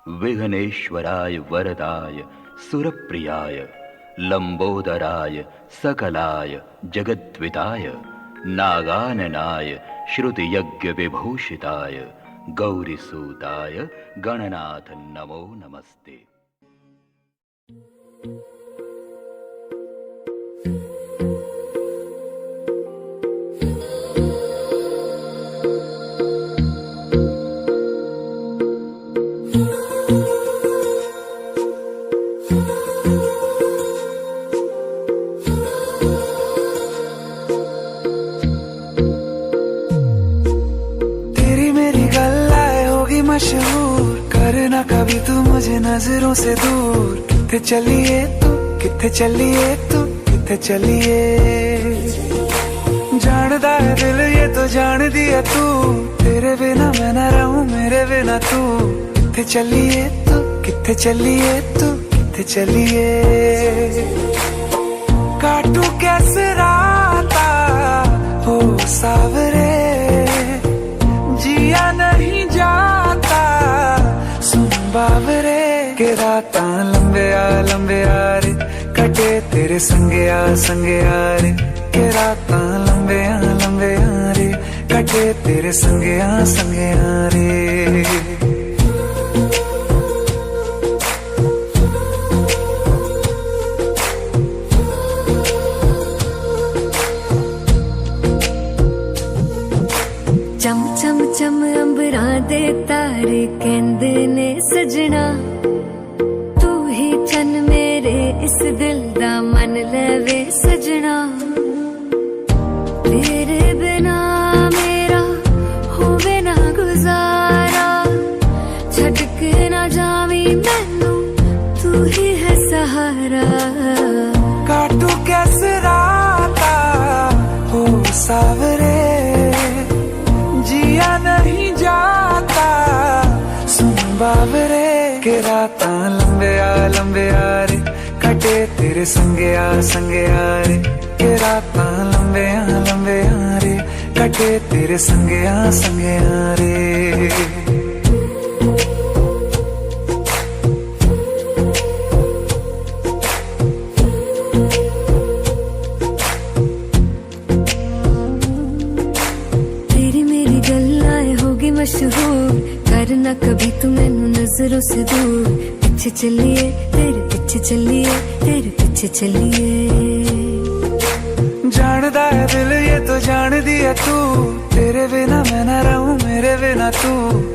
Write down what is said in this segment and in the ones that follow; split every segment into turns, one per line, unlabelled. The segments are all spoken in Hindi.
विघ्नेश्वराय वरदाय सुरप्रियाय लंबोदराय सकलाय जगद्विताय नागाननाय श्रुतियज्ञ विभूषिताय गौरीसूताय गणनाथ नमो नमस्ते।
मशहूर करना कभी तू मुझे नजरों से दूर। किथे चलिए तू, किथे चलिए तू, किथे चलिए। जानदा है दिल ये तो जान दिया तू, तेरे बिना मैं न रहूं मेरे बिना तू। किथे चलिए तू, किथे चलिए तू, किथे चलिए। काटू कैसे राता हो सावरे, जिया नहीं जाता सुन बावरे। के राता लंबे आ रे, कटे तेरे संगे आ रे। के राता लंबे आ रे, कटे तेरे संगे आ रे।
चम चम चम अंबरा दे तारे कहंदे ने सजना, तू ही चन मेरे इस दिल दा मन लवे सजना। तेरे बिना मेरा होवे ना गुजारा, छड़ के ना जावी मैनू तू ही है सहारा।
काटू कैसे राता हो सावरे, जिया नहीं जाता सुन बावरे। के राता लंबे आ रे, कटे तेरे संगे आ रे। के राता लंबे आ रे, कटे तेरे संगे आ रे।
मशहूर करना कभी तू मैनू नजरों से दूर। पीछे चलिए तेरे पीछे चलिए, तेरे पीछे चलिए।
जानदा है दिल ये तो जान दिया तू, तेरे बिना मैं न रहूं मेरे बिना तू।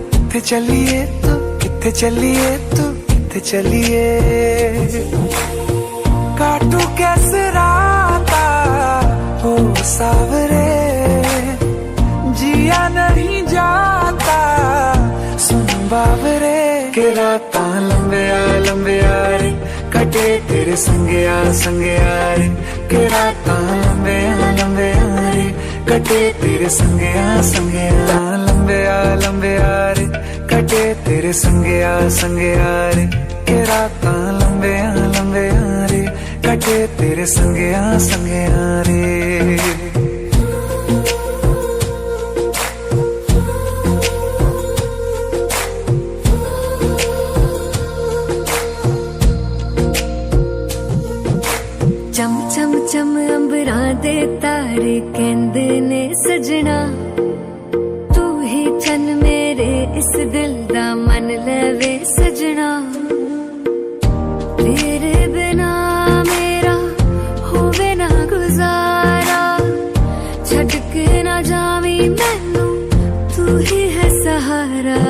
किथे चलिए तू, किथे चलिए तू, किथे चलिए। काटू कैसे राता हो सावरे, जिया नहीं जाता सुन बावरे। के राता लंबे आ रे, कटे तेरे संगे आ रे। के राता लंबे आ रे, कटे तेरे संगे आ। लंबे आ रे, कटे तेरे संगे आ रे। के राता लंबे आ रे, कटे तेरे संगे आ रे।
चम चम चम अंबरा दे तारे कहंदे ने सजना, तू ही चन मेरे इस दिल दा मन लवे सजना। तेरे बिना मेरा होवे ना गुजारा, छड़ के ना जावी मैनू तू ही है सहारा।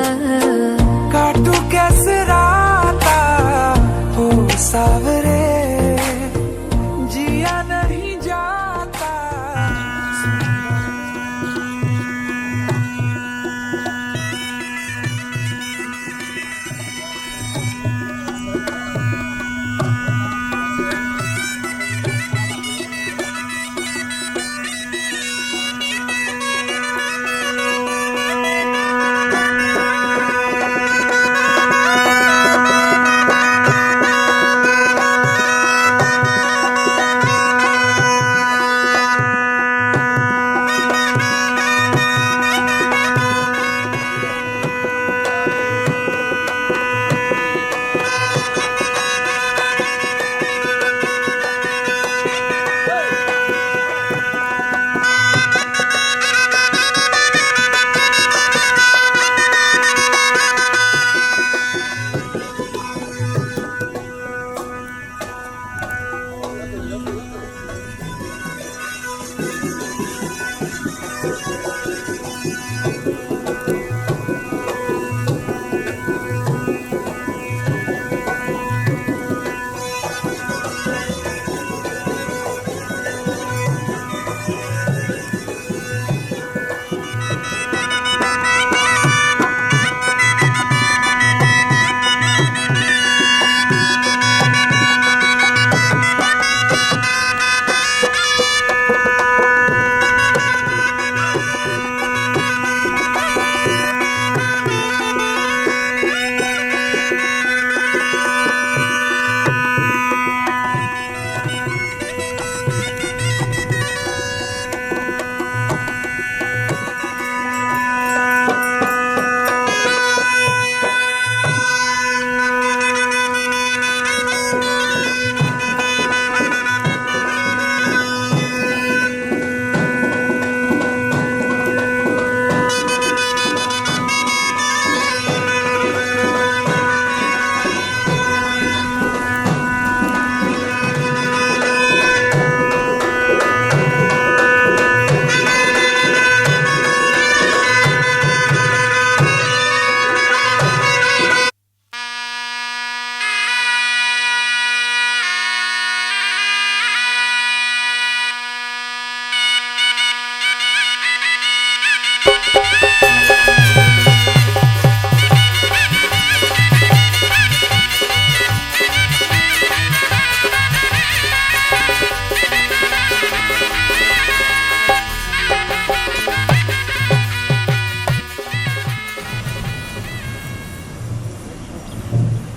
काटू कैसे राता हो सावरे, जिया नहीं जाता।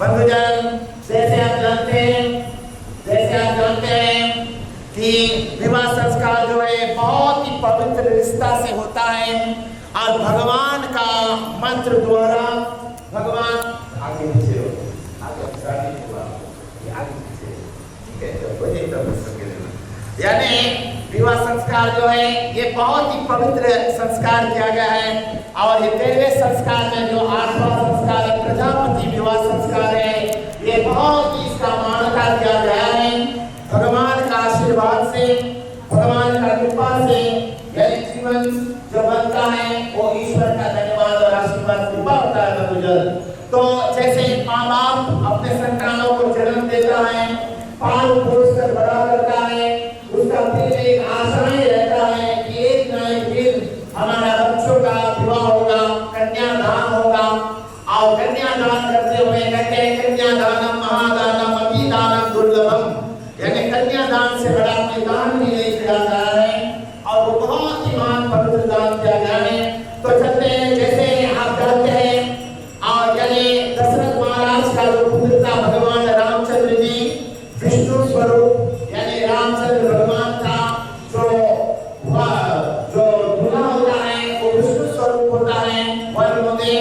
बंधुजन, जैसे आप जानते हैं कि विवाह संस्कार जो है बहुत ही पवित्र रिश्ता से होता है और भगवान का मंत्र द्वारा भगवान आगे पीछे हो, यानी विवाह संस्कार जो है ये बहुत ही पवित्र संस्कार किया गया है। और ये 13वें संस्कार में जो 8वां संस्कार है प्रजापति विवाह संस्कार है, ये बहुत ही इसका मान्यता किया गया है। भगवान का आशीर्वाद से, भगवान का कृपा से यह जीवन जो बनता है वो ईश्वर का धन्यवाद और आशीर्वाद कृपा होता है बंधुजन। तो जैसे माँ बाप अपने संतानों को जन्म देता है, पाल पोस कर बड़ा करता है, उसका दिल में एक आशाएं रहता है कि एक न एक दिन हमारा बच्चों का विवाह होगा, कन्यादान होगा। और कन्यादान करते हुए कहते हैं कन्यादानम महादानम अतिदानम दुर्लभम, यानी कन्यादान से बड़ा कोई दान भी नहीं किया गया है और वो बहुत ही महान पवित्र दान किया गया है। तो चलते हैं, जैसे आप जानते हैं और यानी दशरथ महाराज का जो पुत्र था भगवान रामचंद्र जी, विष्णु स्वरूप यानी रामचंद्र भगवान का जो दूल्हा होता है वो विष्णु स्वरूप होता है वन में,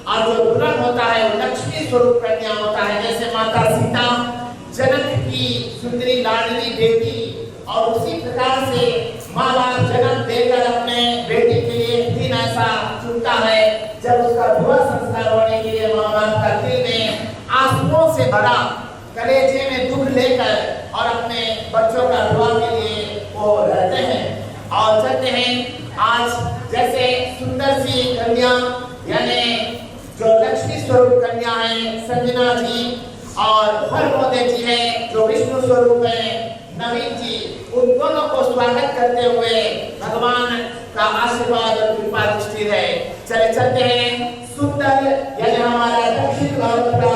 और जो दुल्हन होता है वो लक्ष्मी स्वरूप कन्या होता है। जैसे माता सीता जनक की सुंदरी लाडली बेटी, और उसी प्रकार से माँ बाप जन्म देकर अपने बेटी के लिए दिन ऐसा चुनता है जब उसका विवाह संस्कार होने के लिए माँ बाप का दिल में आंसुओं से भरा, कलेजे में दुख लेकर और अपने बच्चों का विवाह के लिए वो रहते हैं। और चलते हैं आज जैसे सुंदर सी कन्या यानी जो लक्ष्मी स्वरूप कन्या है संजना जी, और वर मोदे जी है जो विष्णु स्वरूप है नवीन जी, उन दोनों को स्वागत करते हुए भगवान का आशीर्वाद और कृपा दृष्टि है। चले चलते हैं सुंदर यानी हमारा दक्षिण भारत का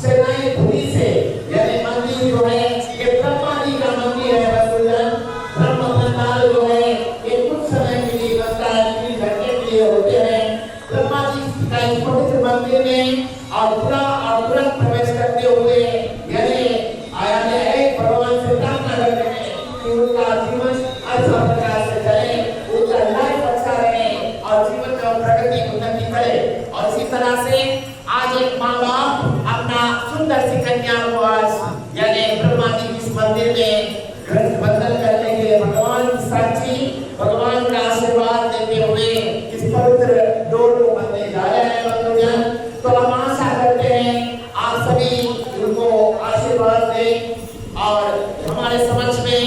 सेनाई धुरी से यानी मंदिर जो है ये ब्रह्मा जी का मंदिर है बंधुजन। ब्रह्म पंडाल जो है ये कुछ समय के लिए बनता है, कुछ घंटे के लिए होते हैं। ब्रह्मा जी का इस पवित्र मंदिर में और पूरा और तुरंत प्रवेश करते हुए यानी एक भगवान से प्रार्थना करते हैं कि उनका जीवन अच्छा प्रकार से चले, उनका लाइफ अच्छा रहे और जीवन में प्रगति उन्नति करे। और इसी तरह से आज एक माँ बाप अपना सुंदर सी कन्या को आज यानी ब्रह्मा जी के इस मंदिर में बंधन करने के लिए भगवान की साक्षी भगवान का आशीर्वाद देते हुए इस पवित्र डोर को बंधने जा रहे हैं बंधुजन। तो हम आशा करते हैं आप सभी उनको आशीर्वाद दें और हमारे समक्ष में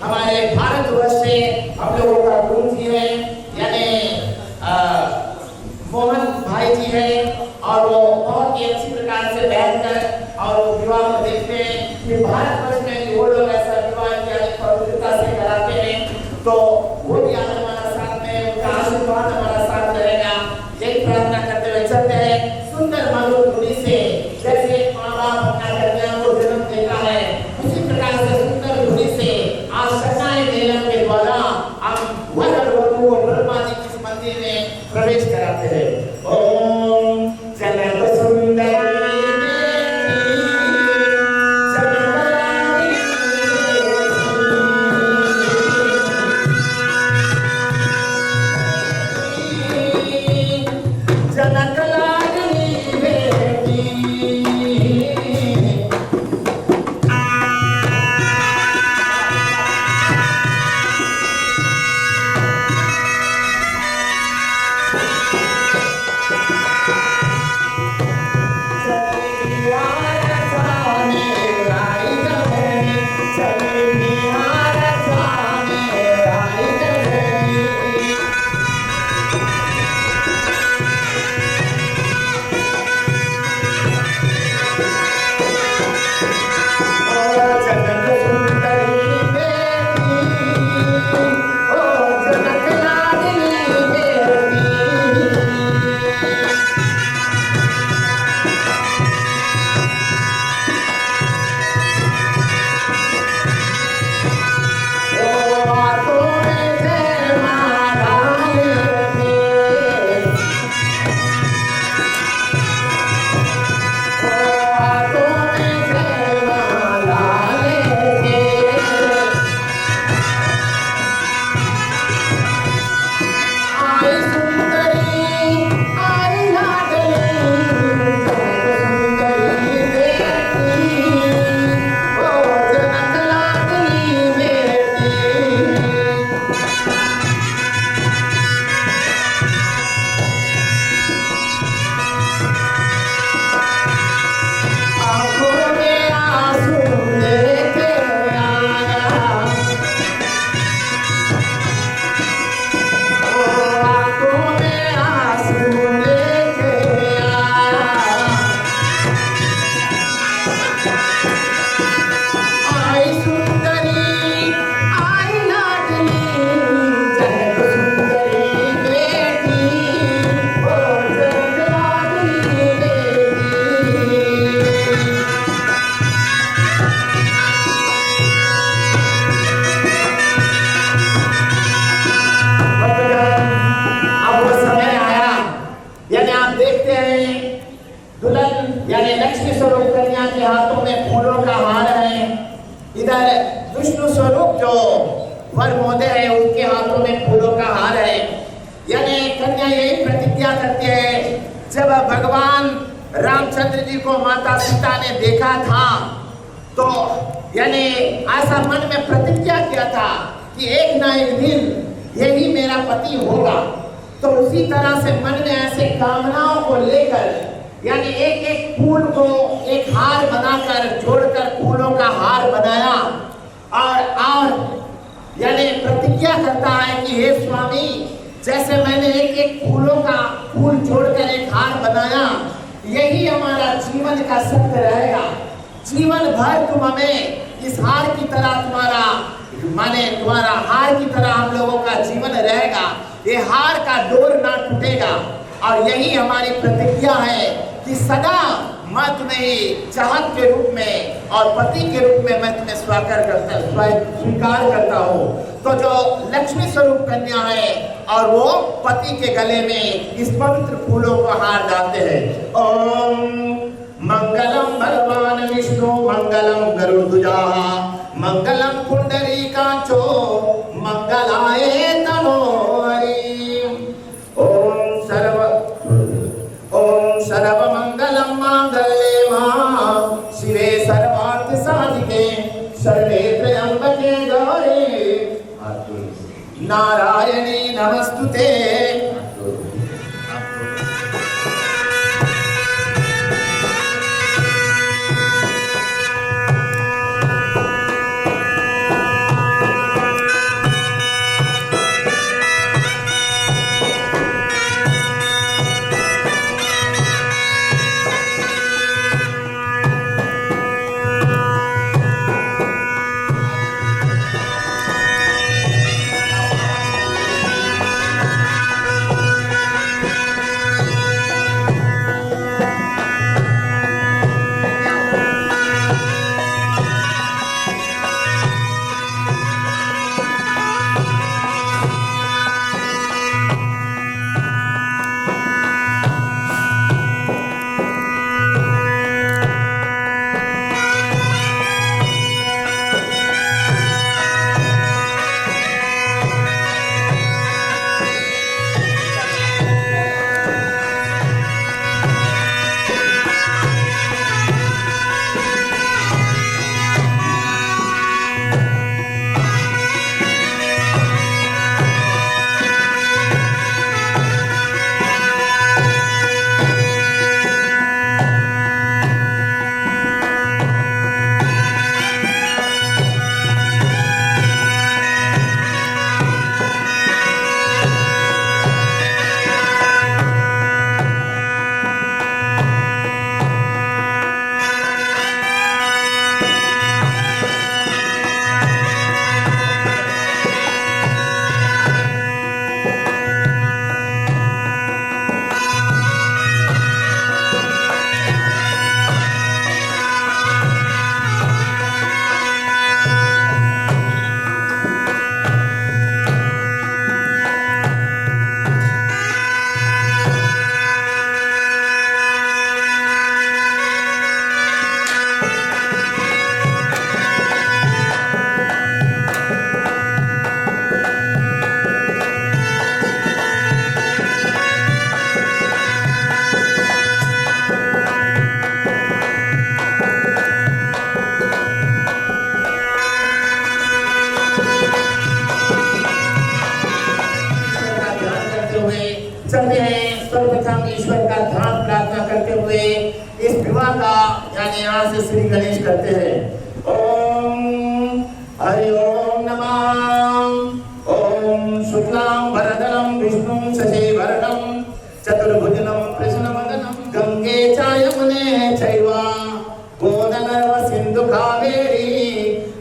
हमारे भारतवर्ष से हम लोगों का गुरु जी है यानी मोहन भाई जी है, और वो बहुत ही अच्छी प्रकार से बैठकर और वो विवाह को देखते हैं कि भारतवर्ष में वो लोग ऐसा विवाह यानी पवित्रता से कराते हैं। तो वो भी आज हमारा साथ में, उनका आशीर्वाद हमारा साथ रहेगा, यही प्रार्थना करते हुए चलते हैं सुंदर मधुर धुनी से। जैसे माँ बाप अपना कन्या को जन्म देता है उसी प्रकार से सुंदर धुनी से आज सत्याय मेलन के द्वारा हम वर और वधू को ब्रह्मा जी के मंदिर में प्रवेश कराते हैं। ओम जगत सुंदर स्वरूप कन्या के हाथों में फूलों का हार है। इधर विष्णु स्वरूप जो वर मोदे है उनके हाथों में फूलों का हार है। यानी कन्या यही प्रतिज्ञा करती है, जब भगवान रामचंद्र जी को माता सीता ने देखा था तो यानी ऐसा मन में प्रतिज्ञा किया था कि एक ना एक दिन यही मेरा पति होगा। तो उसी तरह से मन में ऐसे कामनाओं को लेकर यानी एक एक फूल को एक हार बनाकर जोड़कर फूलों का हार बनाया और यानी प्रतिज्ञा करता है कि हे स्वामी, जैसे मैंने एक एक फूलों का फूल जोड़कर एक हार बनाया, यही हमारा जीवन का सत्य रहेगा। जीवन भर तुम हमें इस हार की तरह तुम्हारा हार की तरह हम लोगों का जीवन रहेगा। ये हार का डोर ना टूटेगा और यही हमारी प्रतिज्ञा है कि सदा मैं तुम्हें ही चाहत के रूप में और पति के रूप में मैं तुम्हें स्वीकार करता हूँ। तो जो लक्ष्मी स्वरूप कन्या है और वो पति के गले में इस पवित्र फूलों को हार डालते हैं। ओम मंगलम भगवान विष्णु मंगलम गरुड़ध्वजा मंगलम पुंडरीकाक्षो मंगलाय तनोहरि। ओम सर्वमंगलम मांगल्ये शिवे सर्वार्थ साधिके शरणे त्र्यंबके गौरी नारायणी नमस्तुते। यहाँ से श्री गणेश करते हैं। ओम हरि ओम नमः। ओम शुक्लां वरदनं विष्णुं शशिवर्णं चतुर्भुजं प्रसन्नवदनं गंगे च यमुने चैव गोदावरी सिंधु कावेरी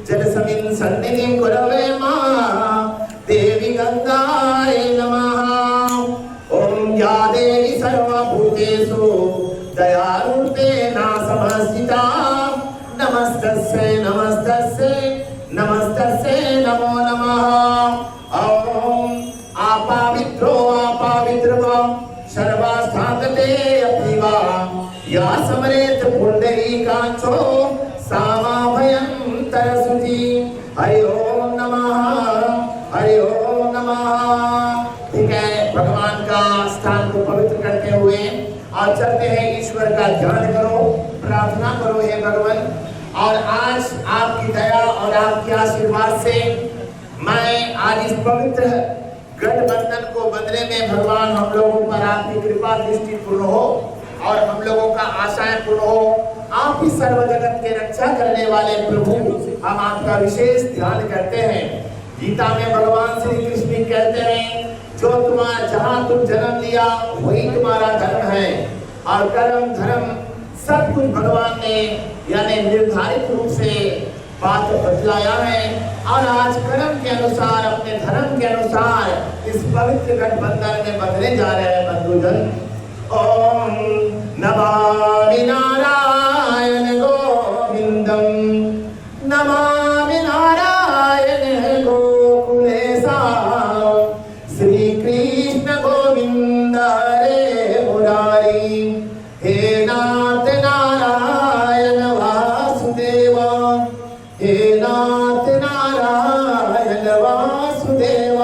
जलसमिन् सन्निधिं कुरवे मां देवी गंगायै नमः। ओम या देवी सर्वभूतेषु दयारूपेण समस्थिता नमस्तस्यै नमस्तस्यै नमस्तस्यै नमो नमः। ओम आपावित्रो आपावित्रः सर्वास्थागते अपीवा या समरेत पुंडरीका कांचो सामाभयं तरसुति। हरि ओम नमः, हरि ओम नमः। ठीक है, भगवान का स्थान को पवित्र करते हुए और चलते हैं। ईश्वर का ध्यान करो, प्रार्थना करो हे भगवान। और आज आपकी दया और आपके आशीर्वाद से मैं आज इस पवित्र गठबंधन को बंधने में भगवान हम लोगों पर आपकी कृपा दृष्टि पूर्ण हो और हम लोगों का आशाएं पूर्ण हो। आप ही सर्व जगत के रक्षा करने वाले प्रभु, हम आपका विशेष ध्यान करते हैं। गीता में भगवान श्री कृष्ण कहते हैं, जो तुम्हारा जहाँ तुम जन्म लिया वही तुम्हारा धर्म है। और कर्म धर्म सब कुछ भगवान ने यानी निर्धारित रूप से बात बतलाया है। और आज कर्म के अनुसार, अपने धर्म के अनुसार इस पवित्र गठबंधन में बंधने जा रहे हैं बंधुजन। ओम नमामि नारायण गोविंदम, नमामि नारायण गोकुलेशा, श्री कृष्ण गोविंद हरे मुरारी, हे नाथ नारायण वासुदेव, हे नाथ नारायण वासुदेव,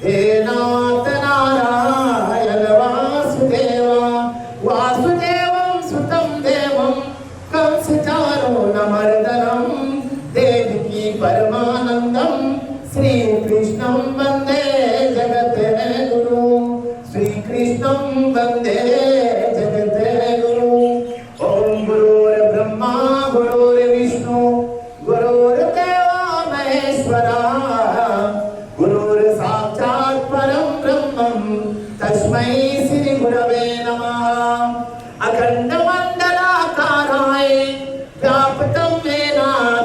हे नाथ नारायण वासुदेव, वासुदेवं सुतं देवं कंसचानूरमर्दनं, देवकी परमानंदं, श्री कृष्णं वंदे जगद्गुरु, श्री कृष्णं वंदे जगद्गुरु। ओम गुरुर्ब्रह्मा गुरुर्विष्णु गुरुर्देवो महेश्वरा, गुरुर्साक्षात् परं ब्रह्मं, तस्मै श्री गुरवे नमः। अखंड मंडलाकाराय व्याप्तं येन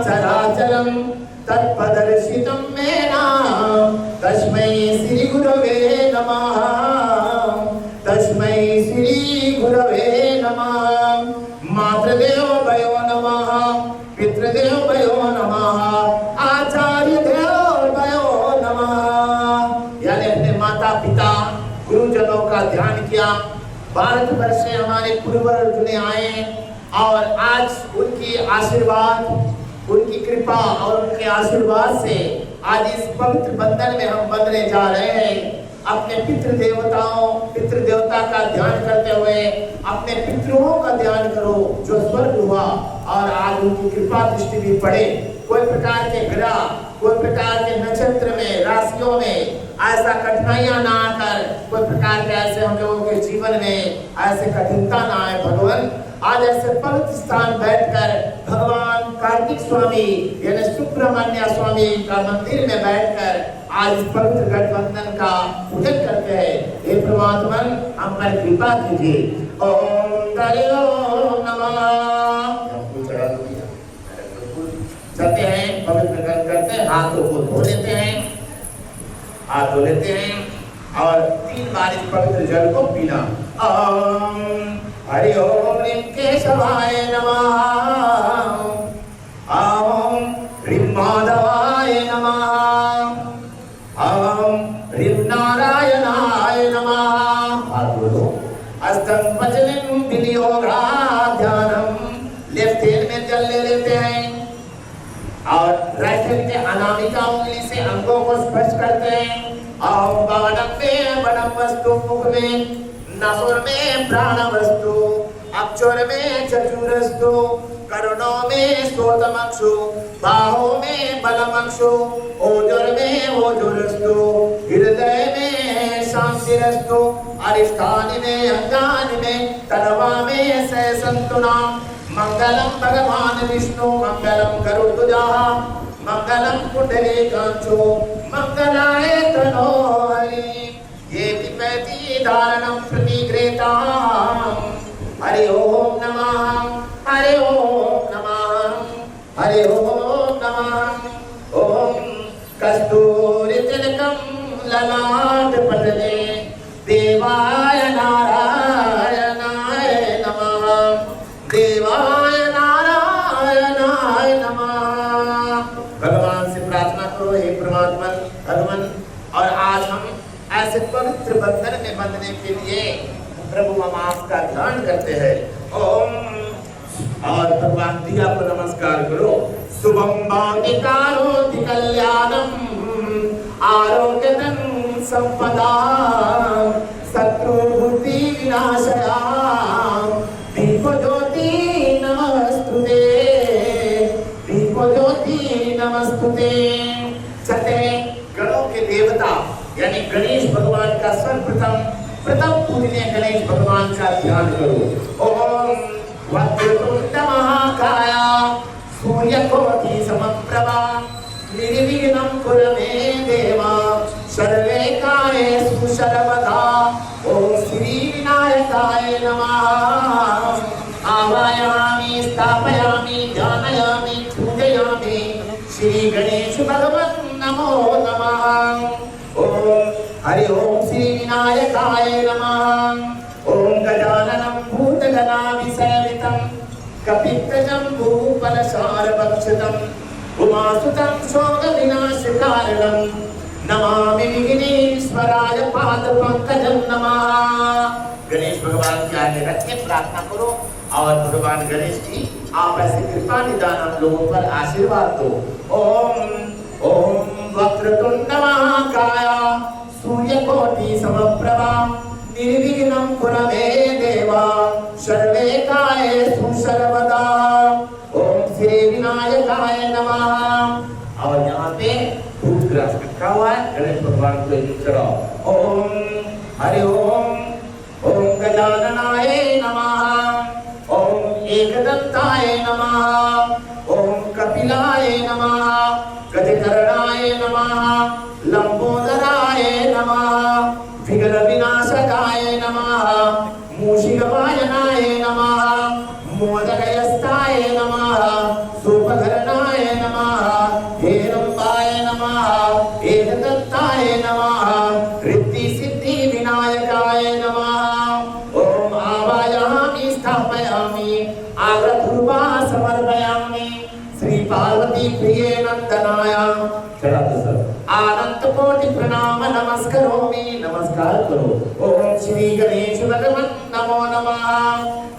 चराचरं, तत्पदर्शितं येन, तस्मै श्री गुरवे नमः, तस्मै श्री गुरवे नमः। मातृदेव भयो नमः, पितृदेव भयो नमः, आचार्य देव भयो नमः। यानी अपने माता पिता गुरुजनों का ध्यान किया। भारत वर्ष से हमारे पूर्वज जुड़े आए और आज उनकी आशीर्वाद, उनकी कृपा और उनके आशीर्वाद से आज इस पवित्र बंधन में हम बंधने जा रहे हैं। अपने पितृ देवता का ध्यान करते हुए अपने पितरों का ध्यान करो जो स्वर्ग हुआ और आज उनकी कृपा दृष्टि भी पड़े। कोई प्रकार के ग्रह, कोई प्रकार के नक्षत्र में, राशियों में ऐसा कठिनाइयां ना आकर, कोई प्रकार के ऐसे हम लोगों के जीवन में ऐसे कठिनता ना आए भगवान। आज ऐसे पवित्र स्थान बैठकर भगवान कार्तिक स्वामी यानी सुब्रमण्य स्वामी का मंदिर में बैठकर आज इस पवित्र गठबंधन का पूजन करते हैं। हे परमात्मा, हम पर कृपा कीजिए। ओम हरि ओम नमः। चलते हैं, पवित्र ग्रहण करते हैं, हाथों को धो लेते हैं, हाथ धो लेते हैं और 3 बार इस पवित्र जल को पीना। ओम हरि ओम ह्रीं केशवाय नमः, ओम ह्रीं माधवाय नमः, ओम ह्रीं नारायणाय नमः। हाथ धो। अष्टम पचलिं विनियोगा ध्यानम। लेफ्ट हैंड में जल ले लेते हैं और राइट हैंड के अनामिका उंगली से अंगों को स्पर्श करते हैं। ओम बाणम में बणम वस्तु, मुख में नासुर में प्राण वस्तु, अक्षर में चतुरस्तु, करुणों में स्तोतमक्षु, बाहों में बलमक्षु, ओजर में ओजुरस्तु, हृदय में शांतिरस्तु, अरिष्ठानि में अंगानि में, तनवा में सहसंतुना। मंगलम भगवान विष्णु, मंगलम गरुड़ध्वजा, मंगलम पुंडरीकाक्षो, मंगलाय तनो हरि। ये पिपति धारणम प्रतिगृहीताम्। हरि ओम नमः, हरि ओम नमः, हरि ओम नमः। ओम कस्तूरी तिलकम ललाट पटले, देवाय नारायणाय नमः, देवाय नारायणाय नमः। भगवान से प्रार्थना करो, हे परमात्मा भगवान। और आज हम ऐसे पवित्र बंधन में बंधने के लिए प्रभु हम आपका ध्यान करते हैं। ओम और भगवान दिया को नमस्कार करो। शुभम भवति करोति कल्याणम आरोग्यधन संपदा शत्रुबुद्धि विनाशया दीपो ज्योति नमस्तुते दीपो ज्योति नमस्तुते। छठे गणों के देवता यानी गणेश भगवान का प्रथम पूजनीय गणेश भगवान का ध्यान करो। ओम वक्रतुंड महाकाय सूर्यकोटि समप्रभा निर्विघ्नं कुरु मे देव सर्वैकार्येषु सर्वदा। ओम श्री विनायकाय नमः। आवाहयामि स्थापयामि ध्यानयामि पूजयामि श्री गणेश भगवान नमो नमः। ओम हरि ओम श्री विनायकाय नमः। ओम गजाननं भूतगणाभिसेवितं कपित्तजम्बूफलसारभक्षितम् उमासुतं शोकविनाशकारणं नमामि विघ्नेश्वराय पादपंकजं नमः। गणेश भगवान के आगे रख के प्रार्थना करो और भगवान गणेश की आप ऐसी कृपा निदान हम लोगों पर आशीर्वाद दो। ओम ओम वक्रतुंड महाकाय सूर्यकोटि समप्रभा निर्विघ्नं कुरु मे देव सर्वैकार्येषु सर्वदा। ओम श्री विनायकाय नमः। और यहाँ पे भूतग्रास रखा हुआ है, गणेश भगवान को लेकर चढ़ाओ। ओम हरि ओम ओम गजाननाय नमः। ओम एकदंताय नमः। ओम कपिलाय नमः। गजकर्णाय नमः। लंबोदराय नमः। विघ्न विनाशकाय नमः। मूषिकवाहनाय नमः। मोदकयस्ताय नमः। सूपधरणाय नमः। हेरंबाय नमः। एकदंताय नमः। रिद्धि सिद्धि विनायकाय नमः। ओम आवाहयामि स्थापयामि आगतरूपा समर्पयामि श्री पार्वती प्रिय नंदनाय अनंत कोटि प्रणाम नमस्करोमि। नमस्कार करो। ओम श्री गणेश भगवान नमो नमः।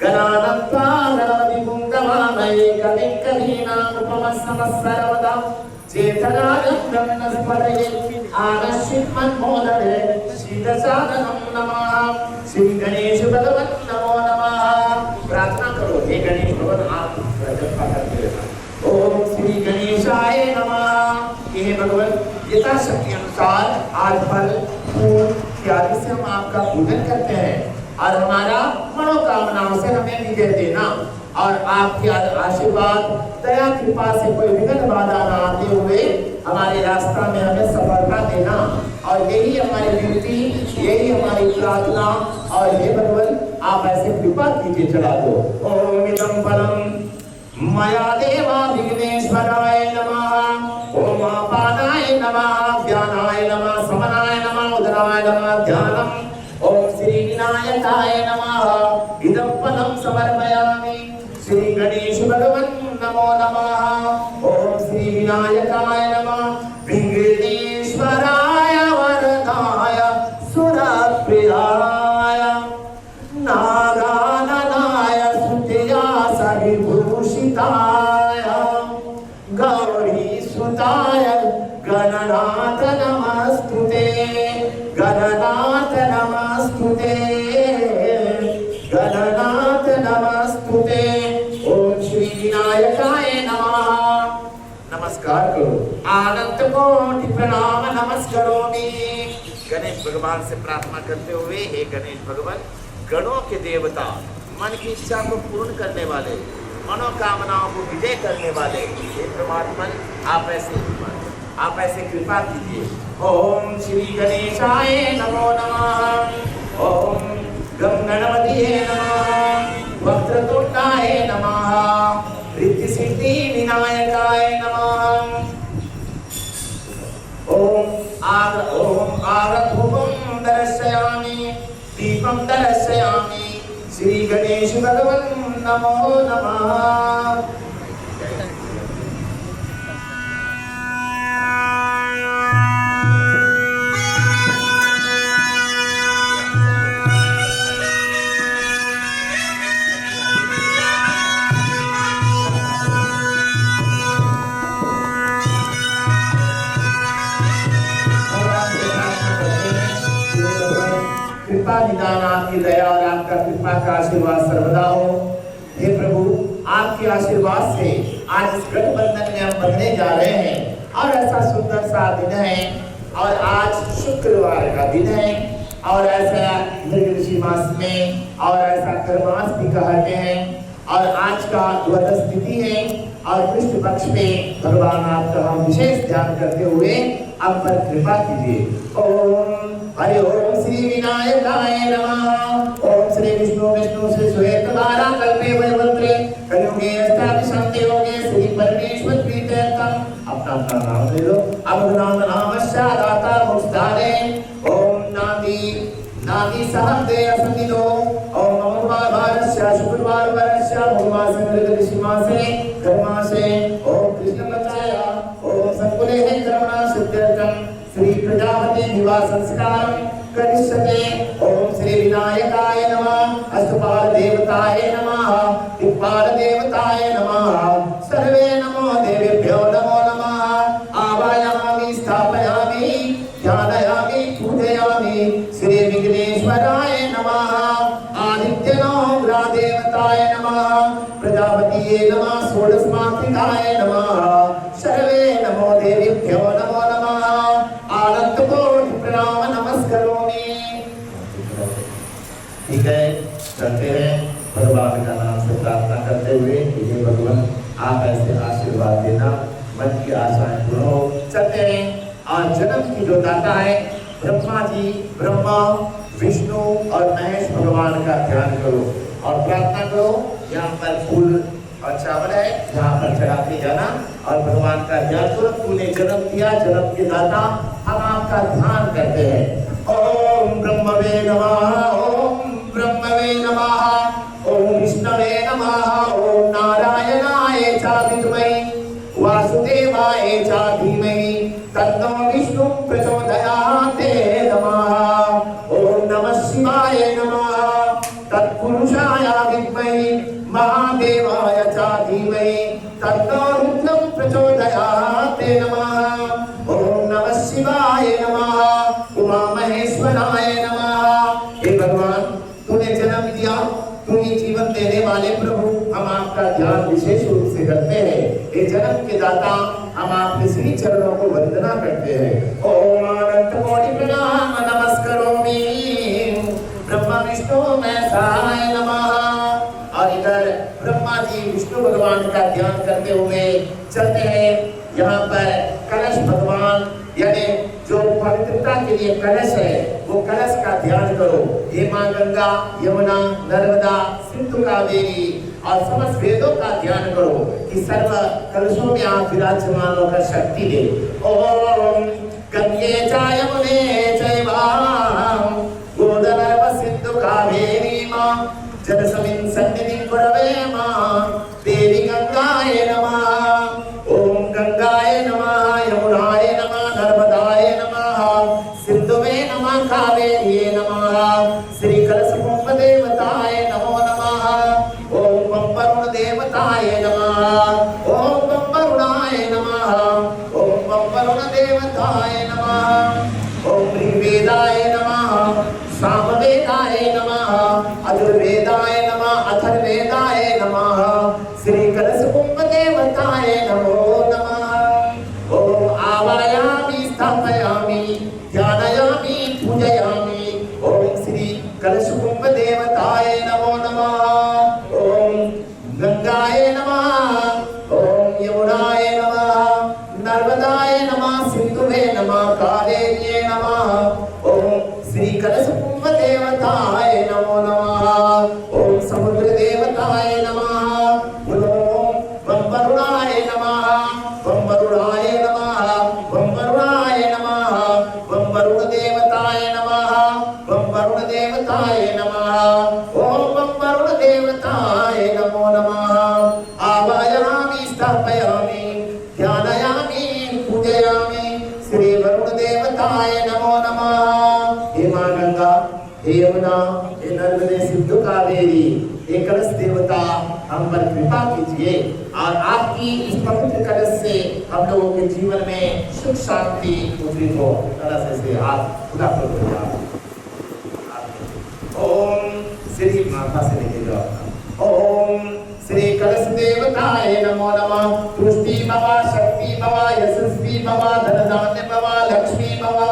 गणानंता गणपति पुंगवामये कविं कवीनामुपमस्समस्सर्वदा चेतनानं ब्रह्मस्पदये आनश्चिन्मन्मोदये शीतसादनं नमः। श्री गणेश भगवान नमो नमः। प्रार्थना करो हे गणेश भगवान आप कृपा करते रहना। ओम श्री गणेशाय नमः। हे भगवान यथाशक्ति अनुसार आज फल फूल इत्यादि से हम आपका पूजन करते हैं और हमारा मनोकामनाओं से हमें विजय देना और आपके आशीर्वाद दया कृपा से कोई विघ्न बाधा न आते हुए हमारे रास्ता में हमें सफलता देना। और यही हमारी विनती, यही हमारी प्रार्थना। और हे भगवान आप ऐसे कृपा कीजिए चला दो। ओम इदं फलम मया देवा विघ्नेश्वराय नमः। ओम अपानाय नमः। व्यानाय नमः। समनाय नमः। उदराय नमः। ध्यानम्। ओम श्री विनायकाय नमः। इदं फलं समर्पयामि श्री गणेश भगवान नमो नमः। ओम श्री विनायकाय नमः। विघ्नेश्वराय वरदाय सुरप्रियाय नागाननाय स्तुत्या सविभूषिताय गौरी सुताय गणनाथ नमस्तुते गणनाथ नमस्तुते गणनाथ नमस्तुते। ओम श्री विनायकाय नमः। नमस्कार करो। आनंद कोटि प्रणाम नमस्करोमि। गणेश भगवान से प्रार्थना करते हुए हे गणेश भगवान गणों के देवता मन की इच्छा को पूर्ण करने वाले मनोकामनाओं को विजय करने वाले हे परमात्मा आप ऐसे कृपा कीजिए। ओम श्री गणेशाय नमो नमः। ओम गं गणपतिये नमः। वक्रतुंडाय नमः। रिद्धि सिद्धि विनायकाय नमः। ओम आगधूपं दर्शयामि दीपं दर्शयामि श्री गणेश भगवान नमो नमः। कृपा का आशीर्वाद सर्वदा हो। हे प्रभु, आपके आशीर्वाद से आज इस गठबंधन में हम बंधने जा रहे हैं और ऐसा सुंदर सा दिन है और आज शुक्रवार का दिन है और ऐसा मृगशीर्ष मास में और ऐसा कर्मास भी कहते हैं और आज का द्वादश तिथि है और कृष्ण पक्ष में भगवान आपका हम विशेष ध्यान करते हुए आप पर कृपा कीजिए। ओम हरि ओम श्री विनायकाय नमः। ओम श्री विष्णु श्री श्वेतवारा कल्पे वैवत्रे कलियुगे अष्टादशान्ते योगे श्री परमेश्वर प्रीत्यर्थम। अपना नाम ले लो। अब नाम शादाता मुस्तारे। ओम नादी सहदे असंदिनो। ओम मंगलवार भारस्य शुक्रवार वर्ष्य भूमासे मृगशिमासे कर्मासे। ओम कृष्ण बचाया। ओम संकुले है कर्मणा सिद्ध्यर्थम श्री प्रजापति विवाह संस्कारम करिष्यते। ओम श्री विनायकाय नमः। अष्टपाल देवताय नमः। दिक्पाल देवताय नमः। सर्वे नमो देवेभ्यो नमो नमः। आवायामि स्थापयामि ध्यानयामि पूजयामि श्री विघ्नेश्वराय नमः। आदित्यनो ग्रहदेवताय नमः। प्रजापतिये नमः। षोडशमात्रिकाय नमः। सर्वे नमो देवेभ्यो नमो नमः। आनंद कोटि प्रणाम नमस्करोमि। ठीक है, चलते हैं भगवान का नाम से प्रार्थना करते हुए। हे भगवान, आप ऐसे आशीर्वाद देना, मन की आशाएं पूर्ण हो। चलते हैं। आज जन्म की जो दाता है ब्रह्मा जी, ब्रह्मा विष्णु और महेश भगवान का ध्यान करो और प्रार्थना करो। यहाँ पर फूल और चावल है, यहाँ पर चढ़ाते जाना और भगवान का ध्यान करो। तूने जन्म दिया, जन्म के दाता, हम आपका ध्यान करते हैं। ओम ब्रह्मवे नमः। ओम ब्रह्मवे नमः। ओम विष्णवे नमः। ओम नारायणाय च विद्महे वासुदेवाय च धीमहि तन्नो विष्णु प्रचोदयात्। नमः। ओम नमः शिवाय नमः। तत्पुरुषाय विद्महे महादेवाय च धीमहि तन्नो रुद्रं प्रचोदयात्। नमः। ओम नमः शिवाय नमः। उमा महेश्वराय नमः। हे भगवान, तूने जन्म दिया, तू ही जीवन देने वाले प्रभु, हम आपका ध्यान विशेष रूप से करते हैं। हे जन्म के दाता, हम आपके श्री चरणों को वंदना करते हैं। ओम अनंत कोटि प्रणाम नमस्करोमि। ब्रह्मा विष्णु महेशाय नमः। और इधर ब्रह्मा जी विष्णु भगवान का ध्यान करते हुए चलते हैं। यहाँ पर कलश भगवान यानी जो पवित्रता के लिए कलश है, वो कलश का ध्यान करो। हे माँ गंगा, यमुना, नर्मदा, सिंधु, कावेरी और समस्त वेदों का ध्यान करो कि सर्व कलशों में आप विराजमान होकर शक्ति दे। ओम गंगे च यमुने चैव गोदावरी सिंधु कावेरी मां जलसमिन् सन्निधिं कुरवे मां देवी गंगाय नमः। ओम गंगाय नमः। यमुनाय नमः। नर्मदाय नमः। सिंधुवे नमः। कावेरी नमः। श्री कलशकुंभ देवताय नमो नमः। ओम बम्बरुण देवताय नमः। ओम बम्बरुणाय नमः। ओम बम्बरुण देवताय नमः। ओम ऋग्वेदाय नमः। सामवेदाय नमः। अजुर्वेदाय नमः। अथर्वेदाय नमः। श्री कलशकुंभ देवताय नमो नमः। ओम आवायामि स्थापयामि ध्यानयामि पूजयामि। ओम श्री कलशकुंभ देवताय नमो नमः। ओम गंगाय नमः। ओम यमुनाय नमः। नर्मदाय नमः। सिंधुवे नमः। कावेरी नमः। ओम श्री कलशकुंभ देवताय नमो नमः। ओम समुद्र देवताय नमः। ओम बम्बरुणाय नमः। बम्बरुणाय नमः। बम्बरुणाय नमः। बम्बरुण देवताय नमः। बम्बरुण देवताय नमः। ओम बम्बरुण देवताय नमो नमः। आवायामि स्थापयामि ध्यानयामि पूजयामि श्री वरुण देवताय नमो नमः। हे माँ गंगा, हे यमुना, हे नर्मदे, सिंधु, कावेरी, हे कलश देवता, हम पर कृपा कीजिए और आपकी इस पवित्र कलश से हम लोगों के जीवन में सुख शांति उतरी हो। कलश से आप खुदा पर ओम श्री माता से लेके जाओ। ओम श्री कलश देवताय नमो नमः। तुष्टि भवा, शक्ति भवा, यशस्वी भवा, धन धान्य भवा, लक्ष्मी भवा।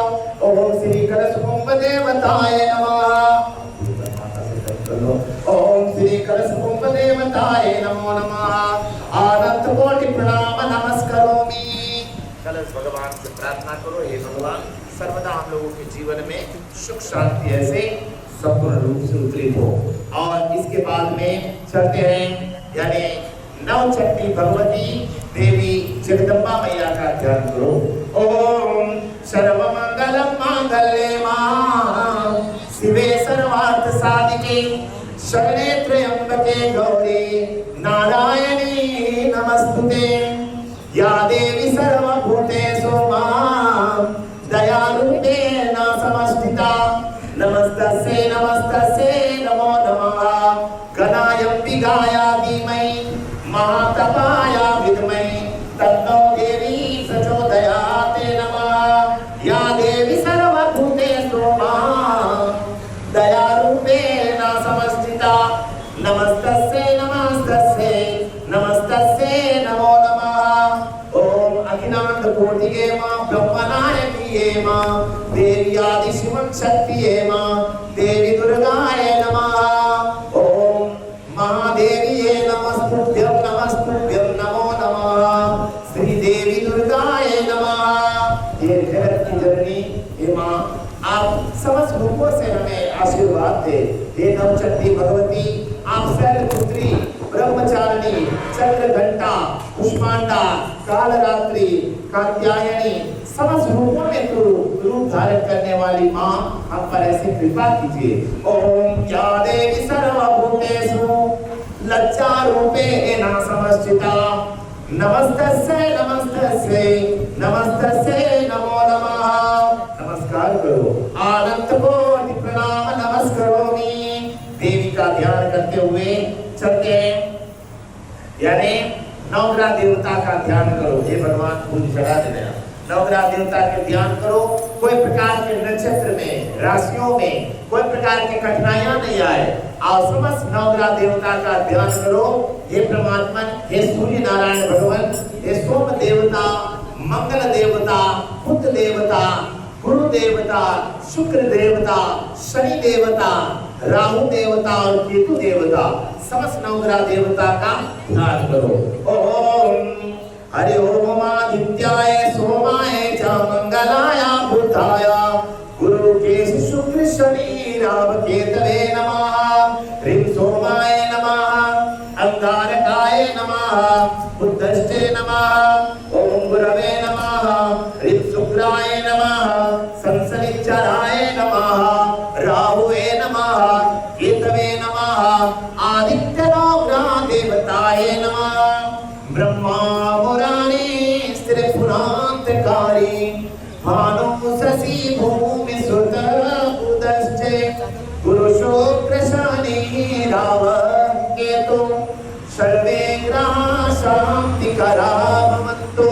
ओम श्री कलश कुंभ देवताय नमः। ओम श्री कलश कुंभ देवताय नमो नमः। अनंत कोटि प्रणाम नमस्करोमि। कलश भगवान से प्रार्थना करो, हे भगवान सर्वदा हम लोगों के जीवन में सुख शांति ऐसे संपूर्ण रूप से उतरित हो। और इसके बाद में चलते हैं, यानी नवचंडी भगवती देवी जगदम्बा मैया का ध्यान करो। ओम सर्वमंगलम मांगल्ये मां शिवे सर्वार्थ साधिके शरणे त्र्यंबके गौरी नारायणी नमस्तुते। या देवी सर्वभूतेषु मां दयारूपेण समस्थिता। नमस्तस्यै नमस्तस्यै नमो नमः। गणाय धीमहि महातपाय विद्महि तन्नो देवी प्रचोदयात् नमः। या देवी सर्वभूतेषु मां दयारूपेण समस्थिता। नमस्तस्यै नमस्तस्यै नमस्तस्यै नमो नमः। ओम अखिलांड कोटिगे मां ब्रह्मनायकिये मां देवी आदि शिवं शक्तिये मां देवी दुर्गाय नमः। ओम महादेवीये नमस्तुभ्यं नमो नमः। श्री देवी दुर्गाय नमः। ये जगत की जननी हे मां, आप समस्त रूपों से हमें आशीर्वाद दे। हे नवचंडी भगवती, आप शैलपुत्री, ब्रह्मचारिणी, चंद्रघंटा, कुष्मांडा, कालरात्रि, कात्यायनी, समस्त रूपों में तू रूप धारण करने वाली मां, हम पर ऐसी कृपा कीजिए। ओम या देवी सर्वभूतेषु लज्जारूपेण समस्थिता। नमस्तस्यै नमस्तस्यै नमस्तस्यै नमो नमः। नमस्कार करो, अनंत कोटि प्रणाम नमस्करोमि। देवी का ध्यान करते हुए चलते हैं, यानी नवग्रह देवता का ध्यान करो। हे भगवान फूल चढ़ा देना। नवग्रह देवता के ध्यान करो, कोई प्रकार के नक्षत्र में, राशियों में कोई प्रकार की कठिनाइयां नहीं आए। और समस्त नवग्रह देवता का ध्यान करो। हे परमात्मा, हे सूर्य नारायण भगवान, हे सोम देवता, मंगल देवता, बुध देवता, गुरु देवता, शुक्र देवता, शनि देवता, राहु देवता और केतु देवता, समस्त नवग्रह देवता का ध्यान करो। ओम हरि ओम आदित्याय सोमाय च मंगलाय बुधाय गुरु केतु शुक्र शनि राव केतवे नमः। ह्रीं सोमाय नमः। अंगारकाय नमः। बुद्धश्चे नमः। ओम गुरवे नमः। ह्रीं शुक्राय नमः। संसनिच्चराय नमः। राहुवे नमः। केतवे नमः। आदित्य नवग्रह देवताय नमः। ब्रह्मा मुरारी स्थिर पुरांतकारी भानु शशि भूमि सुत बुधश्चे गुरु शुक्र शनि राव केतु सर्वे ग्रह शांति करा भवन्तु।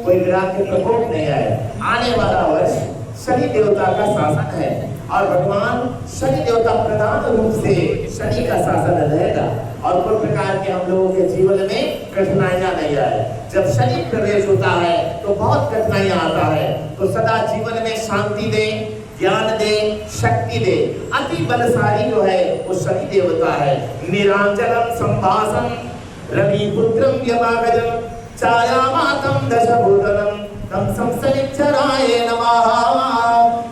कोई ग्रह के प्रकोप नहीं आए। आने वाला वर्ष शनि देवता का शासन है और भगवान शनि देवता प्रधान रूप से शनि का शासन रहेगा और कोई प्रकार के हम लोगों के जीवन में कठिनाइयां नहीं आए। जब शनि प्रवेश होता है तो बहुत कठिनाइयां आता है, तो सदा जीवन में शांति दे, ज्ञान दे, शक्ति दे। अति बलशाली जो है वो शनि देवता है। निरांजनम संभाषम रवि पुत्रम यमागजम छायामातम दशभूषणम तम संसनिच्चराय नमः।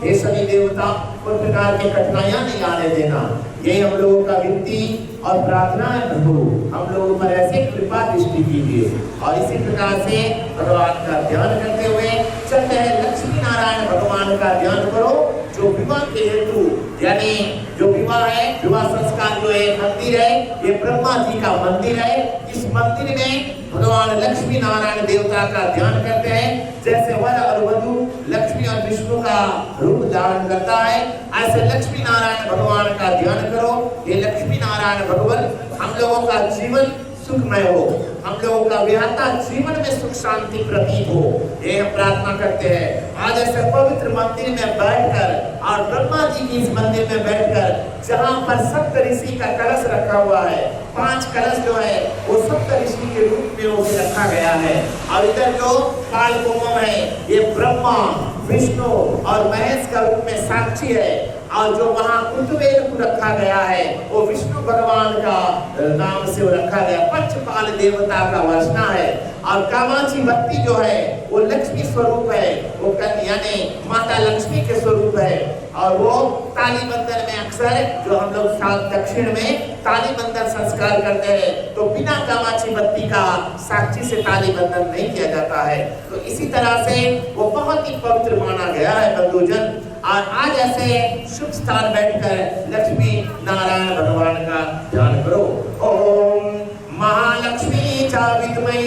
हे शनि देवता, कोई प्रकार की कठिनाइयां नहीं आने देना। ये हम लोगों का विनती और प्रार्थना है प्रभु, हम लोगों पर ऐसे कृपा दृष्टि कीजिए। और इसी प्रकार से भगवान का ध्यान करते हुए चलते हैं। लक्ष्मी नारायण भगवान का ध्यान करो, जो विवाह के हेतु, यानी जो विवाह है, विवाह संस्कार जो है मंदिर है, ये ब्रह्मा जी का मंदिर है। इस मंदिर में भगवान लक्ष्मी नारायण देवता का ध्यान करते हैं। जैसे वर और वधू लक्ष्मी और विष्णु का रूप धारण करता है, ऐसे लक्ष्मी नारायण भगवान का ध्यान करो। ये लक्ष्मी नारायण भगवान हम लोगों का जीवन सुखमय हो, हम लोगों का विहता जीवन में सुख शांति प्रतीत हो, ये हम प्रार्थना करते हैं। आज ऐसे पवित्र मंदिर में बैठकर और ब्रह्मा जी की इस मंदिर में बैठकर जहाँ पर सप्त ऋषि का कलश रखा हुआ है, 5 कलश जो है वो सप्त ऋषि के रूप में वो भी रखा गया है। और इधर जो कालकुंभम है ये ब्रह्मा विष्णु और महेश का रूप में साक्षी है। और जो वहाँ कुतुबेर को रखा गया है वो विष्णु भगवान का नाम से वो रखा गया, पंचपाल देवता का वासना है। और कामाक्षी भक्ति जो है वो लक्ष्मी स्वरूप है, वो यानी माता लक्ष्मी के स्वरूप है। और वो ताली बंधन में अक्सर जो हम लोग साउथ दक्षिण में ताली बंधन संस्कार करते हैं तो बिना कामाक्षी भक्ति का साक्षी से ताली बंधन नहीं किया जाता है। तो इसी तरह से वो बहुत ही पवित्र माना गया है बंधुजन। और आज ऐसे शुभ स्थान बैठकर लक्ष्मी नारायण भगवान का ध्यान करो। ओम महालक्ष्मी चा विद्महे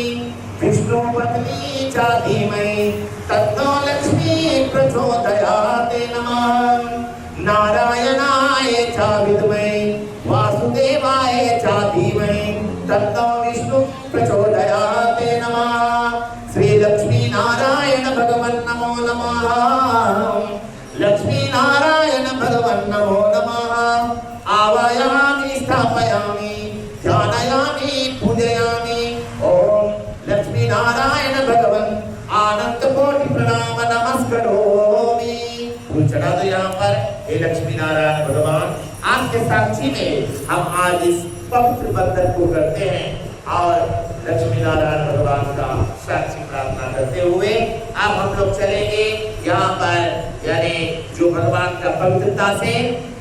विष्णु पत्नी चा धीमहि तन्नो लक्ष्मी प्रचोदयात् नमः। नारायणाय चा विद्महे वासुदेवाय चा धीमहि तन्नो विष्णु प्रचोदयात् नमः। श्री लक्ष्मी नारायण भगवन् नमो नमः। लक्ष्मी नारायण भगवन् नमो नमः। आवायामि स्थापयामि ध्यानयामि पूजयामि। ओम लक्ष्मी नारायण भगवन् आनंद कोटि प्रणाम नमस्करोमि। फूल चढ़ा दो यहाँ पर। हे लक्ष्मी नारायण भगवान, आपके साक्षी में हम आज इस पवित्र बंधन को करते हैं और लक्ष्मी नारायण भगवान का साक्षी प्रार्थना करते हुए अब हम लोग चलेंगे यहाँ पर, यानी जो भगवान का पवित्रता से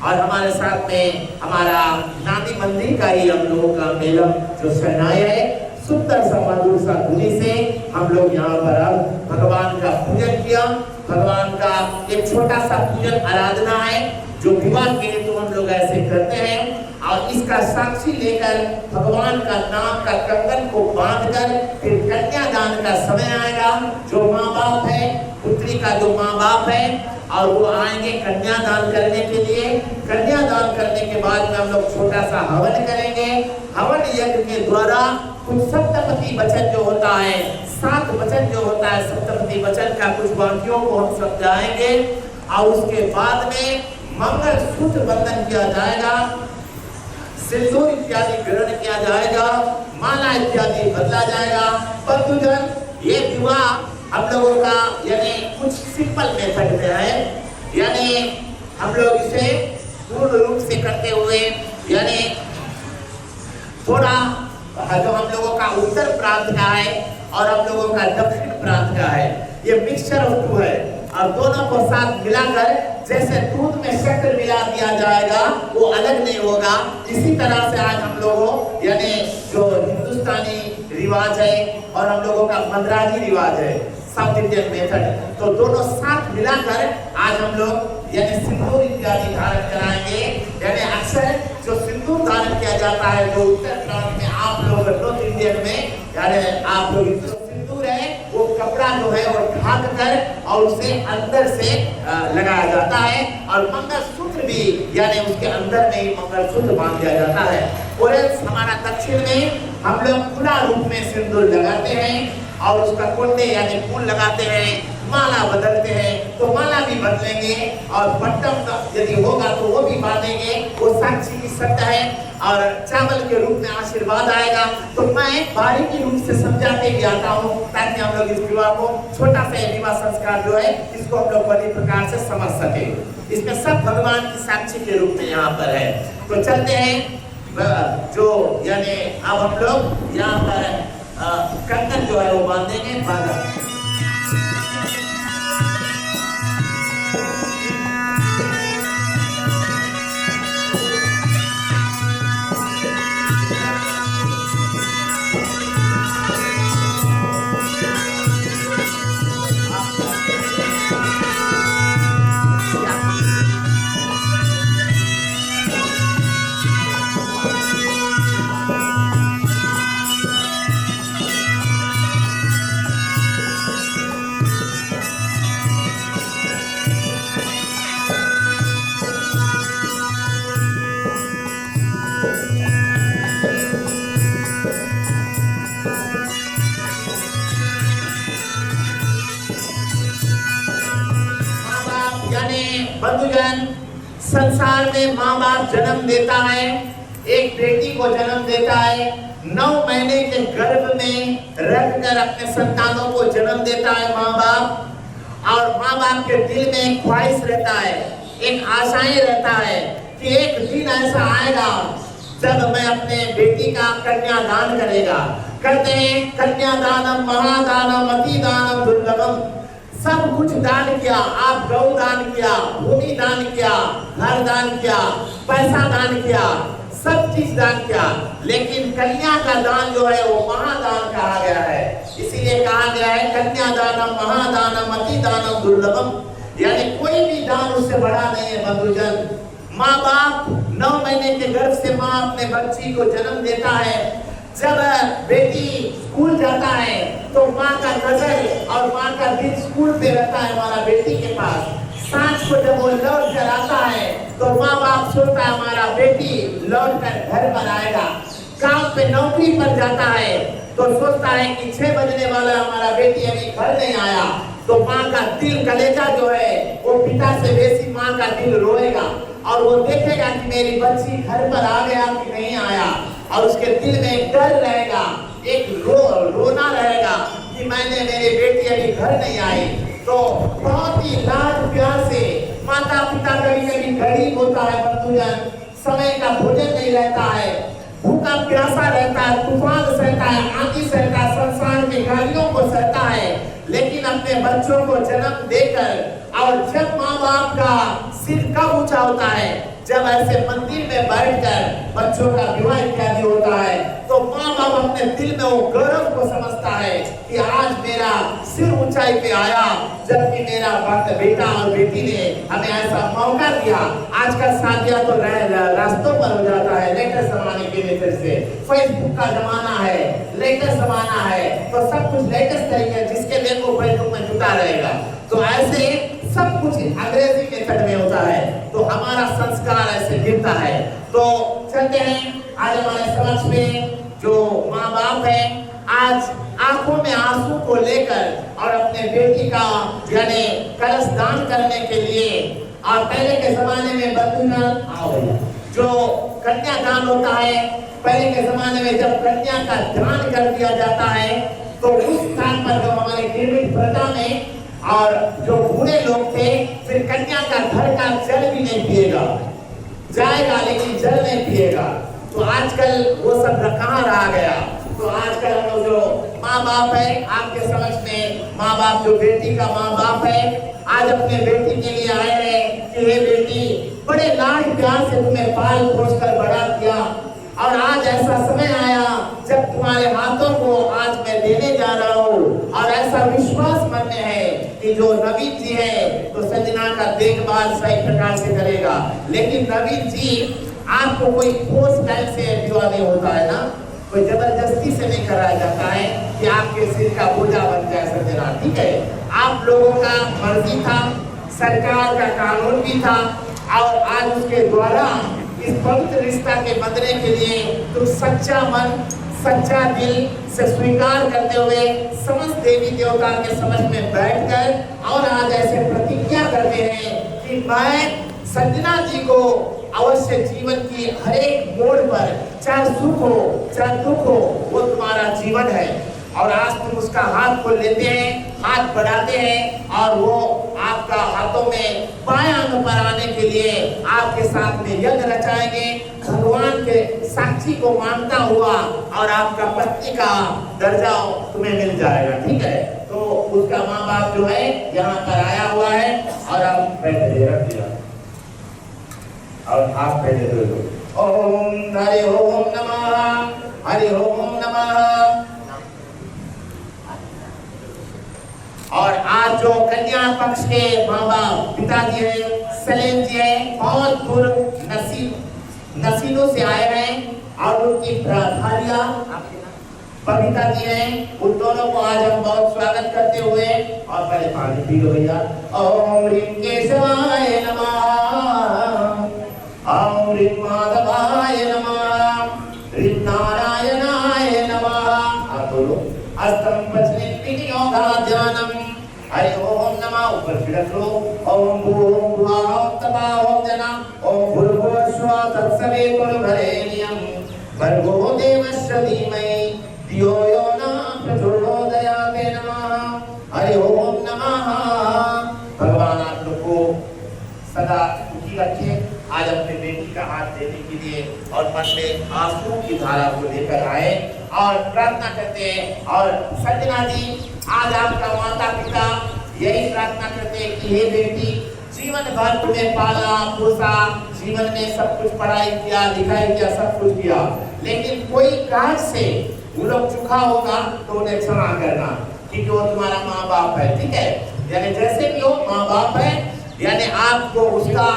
और हमारे साथ में हमारा नादी मंदिर का ही हम लोगों का मेलम जो शहनाई है, सुंदर सा मधुर सा धुनी से हम लोग यहाँ पर अब भगवान का पूजन किया। भगवान का एक छोटा सा पूजन आराधना है जो विवाह के हेतु हम लोग ऐसे करते हैं। और इसका साक्षी लेकर भगवान का नाम का कंगन को बांधकर फिर कन्यादान का समय आएगा। जो माँ बाप है, पुत्री का जो माँ बाप है और वो आएंगे कन्यादान करने के लिए। कन्यादान करने के बाद में हम लोग छोटा सा हवन करेंगे। हवन यज्ञ के द्वारा कुछ सप्तपदी वचन जो होता है, 7 वचन जो होता है, सप्तपदी वचन का कुछ वाक्यों को हम समझाएंगे। और उसके बाद में मंगल सूत्र बंधन किया जाएगा, सिंदूर इत्यादि ग्रहण किया जाएगा, माला इत्यादि बदला जाएगा। बंधुजन, ये विवाह हम लोगों का यानी कुछ सिंपल मेथड में है, यानी हम लोग इसे पूर्ण रूप से करते हुए यानी थोड़ा जो हम लोगों का उत्तर प्रांत का है और हम लोगों का दक्षिण प्रांत का है, ये मिक्सचर ऑफ टू है। और दोनों को साथ मिलाकर जैसे दूध में शक्कर मिला दिया जाएगा वो अलग नहीं होगा। इसी तरह से आज हम लोगों यानी जो हिंदुस्तानी रिवाज है और हम लोगों का मद्रासी रिवाज है, साउथ इंडियन मेथड, तो दोनों साथ मिलाकर आज हम लोग यानी सिंदूर इत्यादि धारण कराएंगे। यानी अक्सर जो सिंदूर धारण किया जाता है जो उत्तर प्रांत में आप लोग नॉर्थ इंडियन में यानी आप लोग सिंदूर है वो कपड़ा जो है वो ढक कर और उसे अंदर से लगाया जाता है। और मंगलसूत्र भी यानी उसके अंदर में ही मंगलसूत्र बांध दिया जाता है। और हमारा दक्षिण में हम लोग खुला रूप में सिंदूर लगाते हैं और उसका कुंडे यानी फूल लगाते हैं, माला बदलते हैं तो माला भी बदलेंगे और बट्टम यदि होगा तो वो भी बांधेंगे। वो साक्षी की सत्य है और चावल के रूप में आशीर्वाद आएगा। तो मैं बारीकी रूप से समझाते भी आता हूँ ताकि हम लोग इस विवाह को छोटा सा विवाह संस्कार जो है इसको हम लोग बड़ी प्रकार से समझ सके। इसमें सब भगवान की साक्षी के रूप में यहाँ पर है। तो चलते हैं जो यानी अब हम लोग यहाँ पर कंगन जो है वो बांधेंगे। बंधुजन, संसार में माँ बाप जन्म देता है, एक बेटी को जन्म देता है, 9 महीने के गर्भ में रखकर अपने संतानों को जन्म देता है माँ बाप। और माँ बाप के दिल में एक ख्वाहिश रहता है, एक आशाएं रहता है कि एक दिन ऐसा आएगा जब मैं अपने बेटी का कन्यादान करेगा। कहते हैं कन्यादानम महादानम अतिदानम दुर्लभम। सब कुछ दान किया, आप गौ दान किया, भूमि दान किया, घर दान किया, पैसा दान किया, सब चीज दान किया, लेकिन कन्या का दान जो है वो महादान कहा गया है। इसीलिए कहा गया है कन्यादानम महादानम अतिदानम दुर्लभम, यानी कोई भी दान उससे बड़ा नहीं है बंधुजन। माँ बाप 9 महीने के गर्भ से माँ अपने बच्ची को जन्म देता है। जब बेटी स्कूल जाता है तो माँ का नजर और माँ का दिल स्कूल पे रहता है हमारा बेटी के पास। सांझ को जब वो लौट कर आता है तो माँ बाप सोचता है हमारा बेटी लौट कर घर पर आएगा। काम पे नौकरी पर जाता है तो सोचता है कि 6 बजने वाला हमारा बेटी अभी घर नहीं आया, तो माँ का दिल कलेजा जो है वो पिता से बेसी माँ का दिल रोएगा और वो देखेगा कि मेरी बच्ची घर पर आ गया कि नहीं आया, और उसके दिल में एक डर रहेगा, एक रोना रहेगा कि मैंने मेरी बेटी अभी घर नहीं आई। तो बहुत ही लाड प्यार से माता पिता कभी कभी गरीब होता है बंधुजन, समय का भोजन नहीं रहता है, भूखा प्यासा रहता है, तूफान सहता है, आंधी सहता है, संसार की गालियों को सहता है, लेकिन अपने बच्चों को जन्म देकर, और जब माँ बाप का सिर कब ऊंचा होता है, जब ऐसे मंदिर में बैठकर बच्चों का विवाह इत्यादि होता है, तो माँ बाप अपने दिल में वो गौरव को समझता है कि आज मेरा सिर ऊंचाई पे आया, जबकि मेरा बेटा और बेटी ने हमें ऐसा मौका दिया। आजकल शादियां तो रास्तों पर हो जाता है, लेटेस्ट जमाने के वजह से, फेसबुक का जमाना है, लेटेस्ट जमाना है, तो सब कुछ लेटेस्ट तरीके, जिसके देखो फेसबुक में जुटा रहेगा। तो ऐसे सब कुछ अंग्रेजी मेथड में होता है, तो हमारा संस्कार ऐसे गिरता है। तो चलते हैं आज हमारे समक्ष में जो माँ बाप है, आज आंखों में आंसू को लेकर और अपने बेटी का यानी कलश दान करने के लिए, और पहले के जमाने में बंधुजन जो कन्यादान होता है, पहले के जमाने में जब कन्या का दान कर दिया जाता है तो उस स्थान पर जो हमारे गिरमिट प्रजा में और जो बूढ़े लोग थे, फिर कन्या का घर का जल भी नहीं पिएगा, जाएगा लेकिन जल नहीं पिएगा। तो आजकल वो सब कहाँ रह गया। तो आजकल हम लोग जो माँ बाप है, आपके समक्ष में माँ बाप जो बेटी का माँ बाप है, आज अपने बेटी के लिए आए हैं कि हे बेटी, बड़े लाड प्यार से तुम्हें पाल पोस कर बड़ा किया, और आज ऐसा समय आया जब तुम्हारे हाथों को आज मैं देने जा रहा हूँ, और ऐसा विश्वास मन में है कि जो नवीन जी है तो संजना का देखभाल सही प्रकार से करेगा, लेकिन नवीन जी आपको कोई ठोस टाइम से विवाह नहीं होता है ना, कोई जबरदस्ती से नहीं कराया जाता है कि आपके सिर का बोझा बन जाए संजना, ठीक है। आप लोगों का मर्जी था, सरकार का कानून भी था, और आज उसके द्वारा इस पवित्र रिश्ता के बंधने के लिए तुम सच्चा मन सच्चा दिल से स्वीकार करते हुए समस्त देवी देवता के समक्ष में बैठकर और आज ऐसे प्रतिज्ञा करते हैं कि मैं संजना जी को अवश्य जीवन की हर एक मोड़ पर, चाहे सुख हो चाहे दुख हो, वो तुम्हारा जीवन है। और आज तुम उसका हाथ को लेते हैं, हाथ बढ़ाते हैं, और वो आपका हाथों में बायां अंग पर आने के लिए आपके साथ में यज्ञ रचाएंगे, भगवान के साक्षी को मानता हुआ, और आपका पत्नी का दर्जा तुम्हें मिल जाएगा, ठीक है। तो उसका माँ बाप जो है यहाँ पर आया हुआ है, और आप बैठे रख दिया और आप बैठे दो। ओम हरि ओम नमः, हरि ओम नमः। और आज जो कन्या पक्ष के माँ बाप पिताजी है, सलेम जी है, बहुत दूर नसीलों से आए हैं, और उनकी भारिया बबीता जी हैं, उन दोनों को आज हम बहुत स्वागत करते हुए, और पहले पानी पी लो भैया। ओम ह्रीं केशवाय नमः, ओम ह्रीं माधवाय नमः, ह्रीं नारायणाय नमः। आप बोलो। अस्तम पचलित योगा ध्यानम हरि ओम नमः ऊपर छिड़क लो। ओम भूम भुवः तथा ओम जना ओम भूर्भुवः स्वः तत्सवितुर्वरेण्यं भर्गो देवस्य धीमहि धियो यो न प्रचोदयात्। नमः हरि ओम नमः। भगवान आप लोग को सदा सुखी रखे। आज अपने बेटी का हाथ देने के लिए और मन में आंसू की धारा को लेकर आए और प्रार्थना करते हैं। और सज्जना जी, आज आपका माता पिता यही प्रार्थना करते हैं कि हे बेटी, जीवन भर तुम्हें पाला पोसा, जीवन में सब कुछ पढ़ाई किया लिखाई किया सब कुछ किया, लेकिन कोई कार्य से वो लोग चूका होगा तो उन्हें क्षमा करना, क्योंकि वो तुम्हारा माँ बाप है। ठीक है, यानी जैसे भी हो माँ बाप है, यानी आपको उसका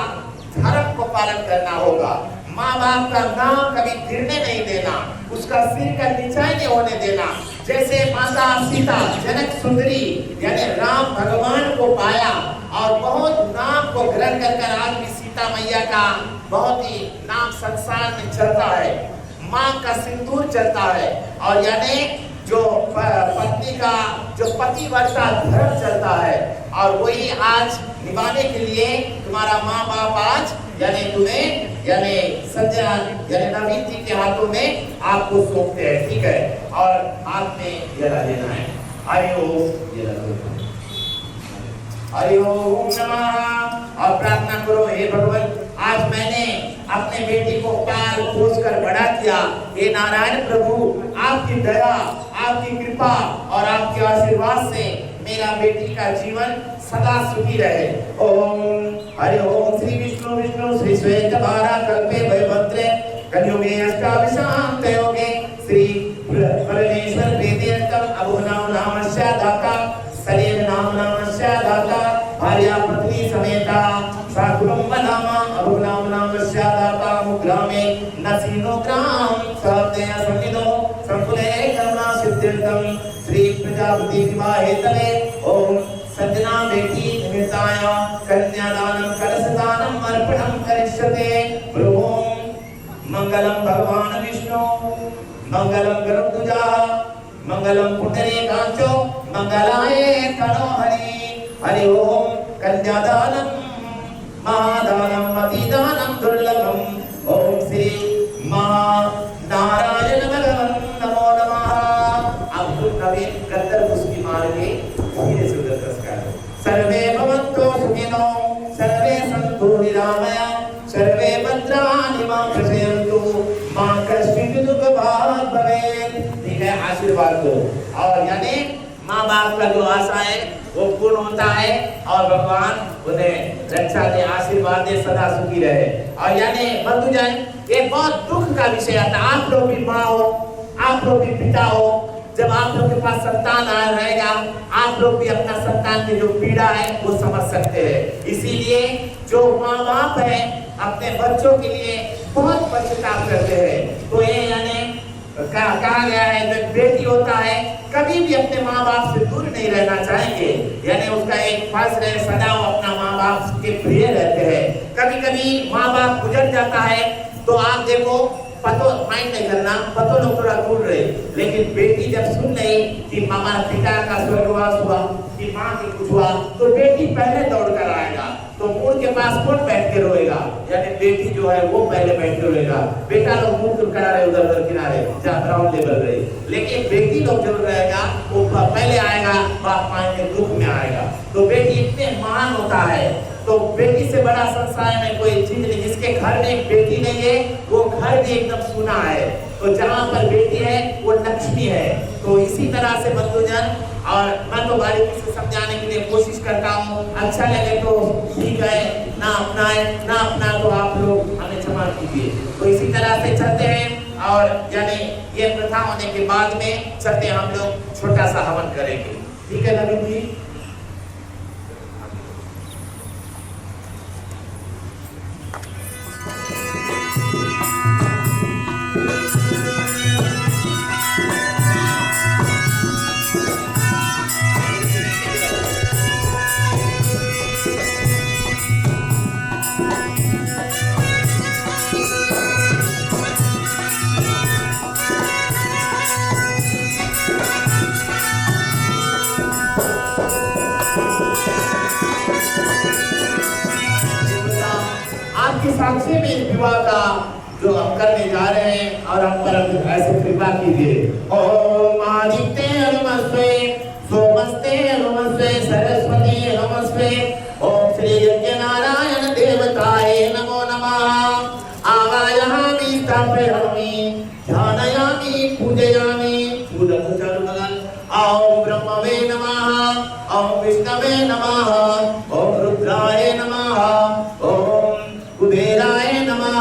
धर्म को पालन करना होगा। माँ बाप का नाम कभी गिरने नहीं देना, उसका सिर का नीचा नहीं होने देना। जैसे माता सीता जनक सुंदरी यानी राम भगवान को पाया और बहुत नाम को ग्रहण कर आज भी सीता मैया का बहुत ही नाम संसार में चलता है। माँ का सिंदूर चलता है और यानी जो पत्नी का जो पतिव्रता धर्म चलता है, और वही आज निभाने के लिए तुम्हारा माँ बाप आज यानी तुम्हें यानी संजय यानी नवीन जी के हाथों में आपको सौंपते हैं। ठीक है, और हाथ में ये लेना है। हरि ओम, ये हरि ओम नमः। और प्रार्थना करो, हे भगवान, आज मैंने अपने बेटी को पाल पोस कर बड़ा किया। हे नारायण प्रभु, आपकी दया, आपकी कृपा और आपके आशीर्वाद से मेरा बेटी का जीवन सदा सुखी रहे। ओम हरि ओम। श्री विष्णु विष्णु श्री श्वेत भारा कल्पे भयभद्रे कलियुगे अष्टादशान्त योगे श्री परमेश्वर प्रीत्यर्थम अभुनाम नामस्य दाता शरीर नाम नामस्य दाता भार्या पत्नी समेता साकुलुम्ब नाम अभुनाम नामस्य दाता मुग्रामे नसीनो ग्राम सद्य समिनो संकुले करुणा सिद्ध्यर्थम श्री प्रजापति विवाहेतले। ओम सज्जना बेटी निमित्ताय कन्यादानं कलशदानं अर्पणं करिष्यते। ओम मंगलम भगवान विष्णु मंगलम गरुड़ध्वजा मंगलम पुंडरीकाक्षो मंगलाय तनोहरि। हरि ओम। कन्यादानं महादानं अतिदानं दुर्लभम। ओम श्री महानारायण भगवान नमो नमः। अब तुम नवीन कत्तर मुस्की मार के धीरे से उधर नमस्कार। सर्वे भवन्तु सुखिनो सर्वे सन्तु निरामया सर्वे भद्राणि मा पश्यन्तु मा कश्चित् दुःखभाग् भवेत्। ठीक है, आशीर्वाद दो। और यानी माँ बाप का जो आशा है वो पूर्ण होता है और भगवान उन्हें रक्षा दे, आशीर्वाद दे, सदा सुखी रहे। और यानी बंधुजन, ये बहुत दुख का विषय आता है। आप लोग भी माँ हो, आप लोग भी पिता हो, जब आप लोग के पास संतान आ रहेगा, आप लोग भी अपना संतान की जो पीड़ा है वो समझ सकते हैं। इसीलिए जो माँ बाप है अपने बच्चों के लिए बहुत पश्चाताप करते हैं। तो ये यानी कहा गया है जो बेटी होता है कभी भी अपने माँ बाप से दूर नहीं रहना चाहेंगे, यानी उसका एक फर्ज है सदा वो अपना माँ बाप के प्रिय रहते हैं। कभी कभी माँ बाप गुजर जाता है तो आप देखो पतो माइंड नहीं करना, पतो लोग थोड़ा दूर रहे, लेकिन बेटी जब सुन रही कि मामा पिता का स्वर्गवास हुआ कि माँ की कुछ हुआ तो बेटी पहले दौड़ कर आएगा। तो मुड़ के पास कौन बैठ के रोएगा, यानी बेटी जो है वो पहले बैठ के रोएगा। बेटा लोग मुंह तुम करा रहे उधर उधर किनारे जहाँ ग्राउंड लेवल रहे, लेकिन बेटी लोग जरूर रहेगा वो पहले आएगा, बाप माँ के दुख में आएगा। तो बेटी इतने महान होता है, तो बेटी से बड़ा संसार में कोई चीज नहीं। जिसके घर में एक बेटी नहीं है वो घर भी एकदम सूना है। तो जहाँ पर बेटी है वो लक्ष्मी है। तो इसी तरह से बंधुजन, और मैं तो बारीकी से समझाने के लिए कोशिश करता हूँ, अच्छा लगे तो ठीक है, ना अपनाए ना अपना तो आप लोग हमें क्षमा कीजिए। तो इसी तरह से चलते हैं और यानी ये प्रथा होने के बाद में चलते हम लोग छोटा सा हवन करेंगे। ठीक है नवीन जी। सेवा का जो हम करने जा रहे हैं और हम पर ऐसे कृपा कीजिए। ओम आदित्य नमस्ते, सोमस्ते नमस्ते, सरस्वती नमस्ते, ओम श्री यज्ञ नारायण देवताय नमो नमः। आवाहयामि स्थापयामि ध्यानयामि पूजयामि। पूजन चालू लगन। ओम ब्रह्मवे नमः, ओम विष्णवे नमः, ओम रुद्राय नमः, ओम कुबेराय नमः,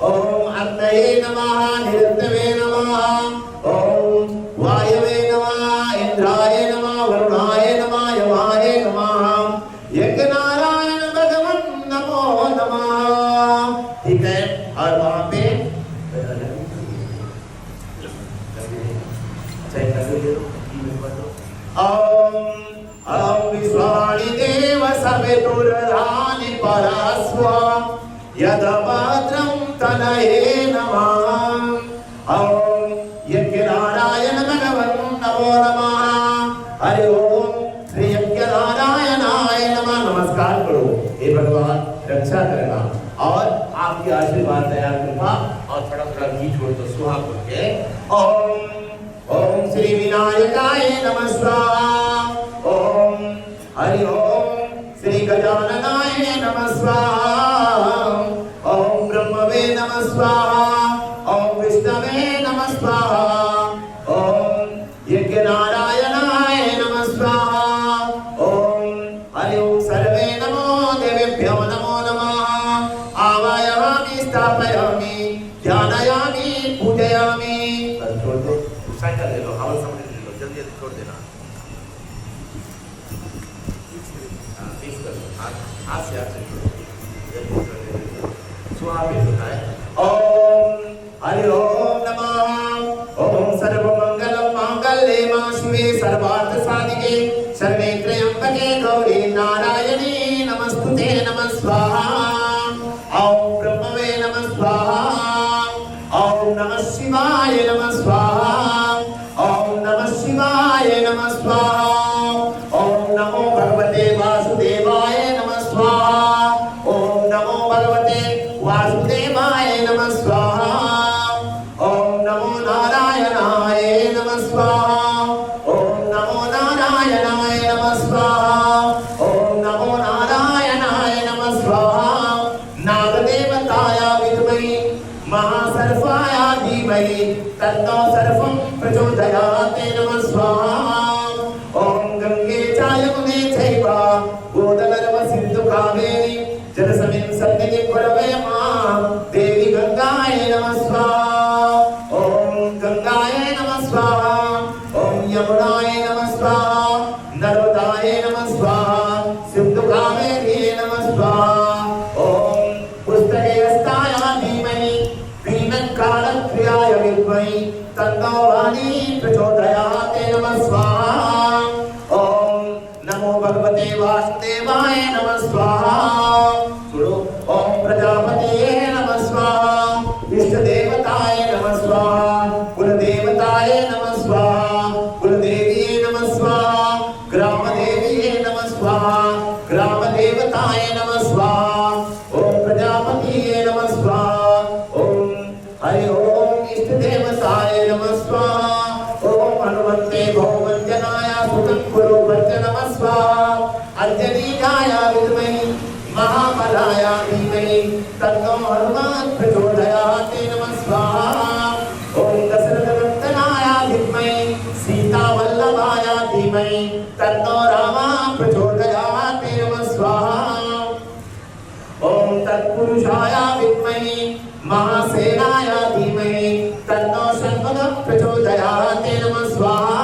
ओम अग्नये नमः, निरुद्धवे नमः, ओम वायवे नमः, इंद्राय नमः, वरुणाय नमः, यमाय नमः, यज्ञ नारायण भगवान नमो नमः। ठीक है, और वहां पे ओम विश्वाणि देव सवितुर्धानि परस्व यदभद्रं तनये नमः। ओम यज्ञ नारायण भगवान नमो नमः। हरि ओम श्री यज्ञ नारायणाय नमः। नमस्कार करो। हे भगवान रक्षा करना और आपकी आशीर्वाद दया कृपा और थोड़ा थोड़ा घी छोड़ दो सुहा बोल के। ओम ओम श्री विनायकाय नमः स्वाहा। ओम हरि ओम श्री गजाननाय नमः स्वाहा। ओम ब्रह्मवे नमः स्वाहा। ओम विष्णवे नमः स्वाहा। ओम यज्ञ नारायणाय नमः स्वाहा। ओम हरि ओम सर्वे नमो देवेभ्यो नमो नमः। आवाहयामि स्थापयामि ध्यानयामि पूजयामि। बस छोड़ दो, साइकिल ले लो, हवा समझ ले लो, जल्दी जल्दी छोड़ देना। हाथ से छोड़ो, सुहा भी होता है। ओम हरि ओम नमः। ओम सर्वमंगलम मांगल्ये मां शिवे सर्वार्थ साधिके शरणे त्र्यंबके गौरी नारायणी नमस्तुते नमः स्वाहा। ओम ब्रह्मवे नमः स्वाहा। ओम नमः शिवाय नमः स्वाहा। ओम नमः शिवाय नमः स्वाहा। ओम नमो भगवते वासुदेवाय नमः स्वाहा। ओम नमो भगवते वासुदेवाय नमः स्वाहा। ओम नमो नारायणाय नमः स्वाहा। ओम नमो नारायणाय नमः स्वाहा। ओम नमो नारायणाय नमः स्वाहा। नागदेवताय विद्महे महासर्पाय धीमहि तन्नो सर्पं प्रचोदयात्। नमः स्वाहा। ओम गंगे च यमुने चैव गोदावरी सिन्धु कावेरी जलसमिं सन्निधिं कुरवे मां देवी गंगाय नमः स्वाहा। ओम गंगाय नमः स्वाहा। ओम यमुनाय नमः स्वाहा। नर्मदाय नमः स्वाहा। सिन्धु कावेरी नमः स्वाहा। ओम पुस्तके हस्ताय धीमहि वीणक्कालक्रियाय विद्महि तन्नो वाणी प्रचोदयात्। नमः स्वाहा। ओम नमो भगवते वासुदेवाय नमः स्वाहा। सुनो। ओम प्रजापतये नमः स्वाहा। इष्ट देवताय नमः स्वाहा। कुल देवताय नमः स्वाहा। कुल देवी नमः स्वाहा। ग्राम देवी नमः स्वाहा। ग्राम देवताय नमः स्वाहा। ओम प्रजापतये नमः स्वाहा। ओम हरि ओम इष्ट देवताय नमः स्वाहा। ओम हनुमते भौमंजनाय सुतं कुरु भज नमः स्वाहा। अंजनीजाय विद्महे महाबलाय धीमहि तन्नो हनुमत् प्रचोदयात्। नमः स्वाहा। ओम दशरथनन्दनाय विद्महे सीतावल्लभाय धीमहि तन्नो रामः प्रचोदयात्। नमः स्वाहा। ओम तत्पुरुषाय विद्महे महासेनाय धीमहि तन्नो शंभुः प्रचोदयात्। नमः स्वाहा।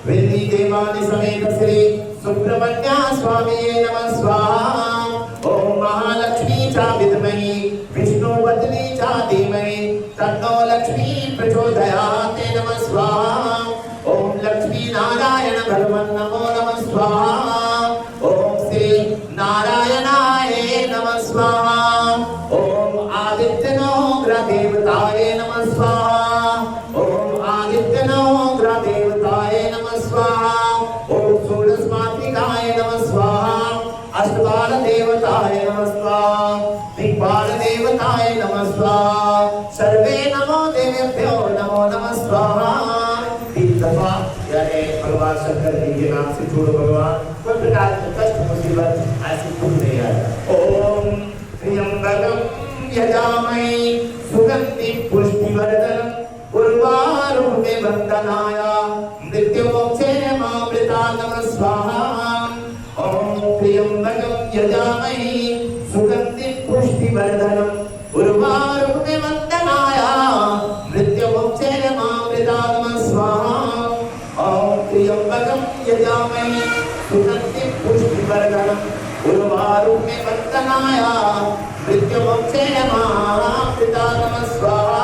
वेदी देवानि समेत श्री सुब्रह्मण्य स्वामी नमः स्वाहा। ओम महालक्ष्मी च विद्महे विष्णुपत्नी च धीमहि तन्नो लक्ष्मी प्रचोदयात्। नमः स्वाहा। ओम लक्ष्मी नारायण भगवान नमो नमः स्वाहा। ओम श्री नारायणाय नमः स्वाहा। ओम आदित्यनो ग्रह देवताय नमः स्वाहा। ओम आदित्यनो ग्रह देवताय नमः स्वाहा। ओम षोडशमातृकाय नमः स्वाहा। अष्टवा दिक्पाल देवताय नमस्कार, दिक्पाल देवताय नमस्कार, सर्वे नमो देवेभ्यो नमो नमस्कार। तीन दफा यानी भगवान शंकर जी के नाम से जोड़ो भगवान, कोई प्रकार की कष्ट मुसीबत ऐसी दूर नहीं आए। ओम त्र्यंबकम यजामहे सुगंधिं पुष्टिवर्धनम् उर्वारुकमे वन्दनाय मृत्युमोक्षेमामृताय नमः स्वाहा। ओम त्र्यंबकं यजामहे सुगंधिं पुष्टिवर्धनम् उर्वारुकमे वन्दनाय मृत्युमोक्षेमामृताय नमः स्वाहा। ओम त्र्यंबकं यजामहे सुगंधिं पुष्टिवर्धनम् उर्वारुकमे वन्दनाय मृत्युमोक्षेमामृताय नमः स्वाहा।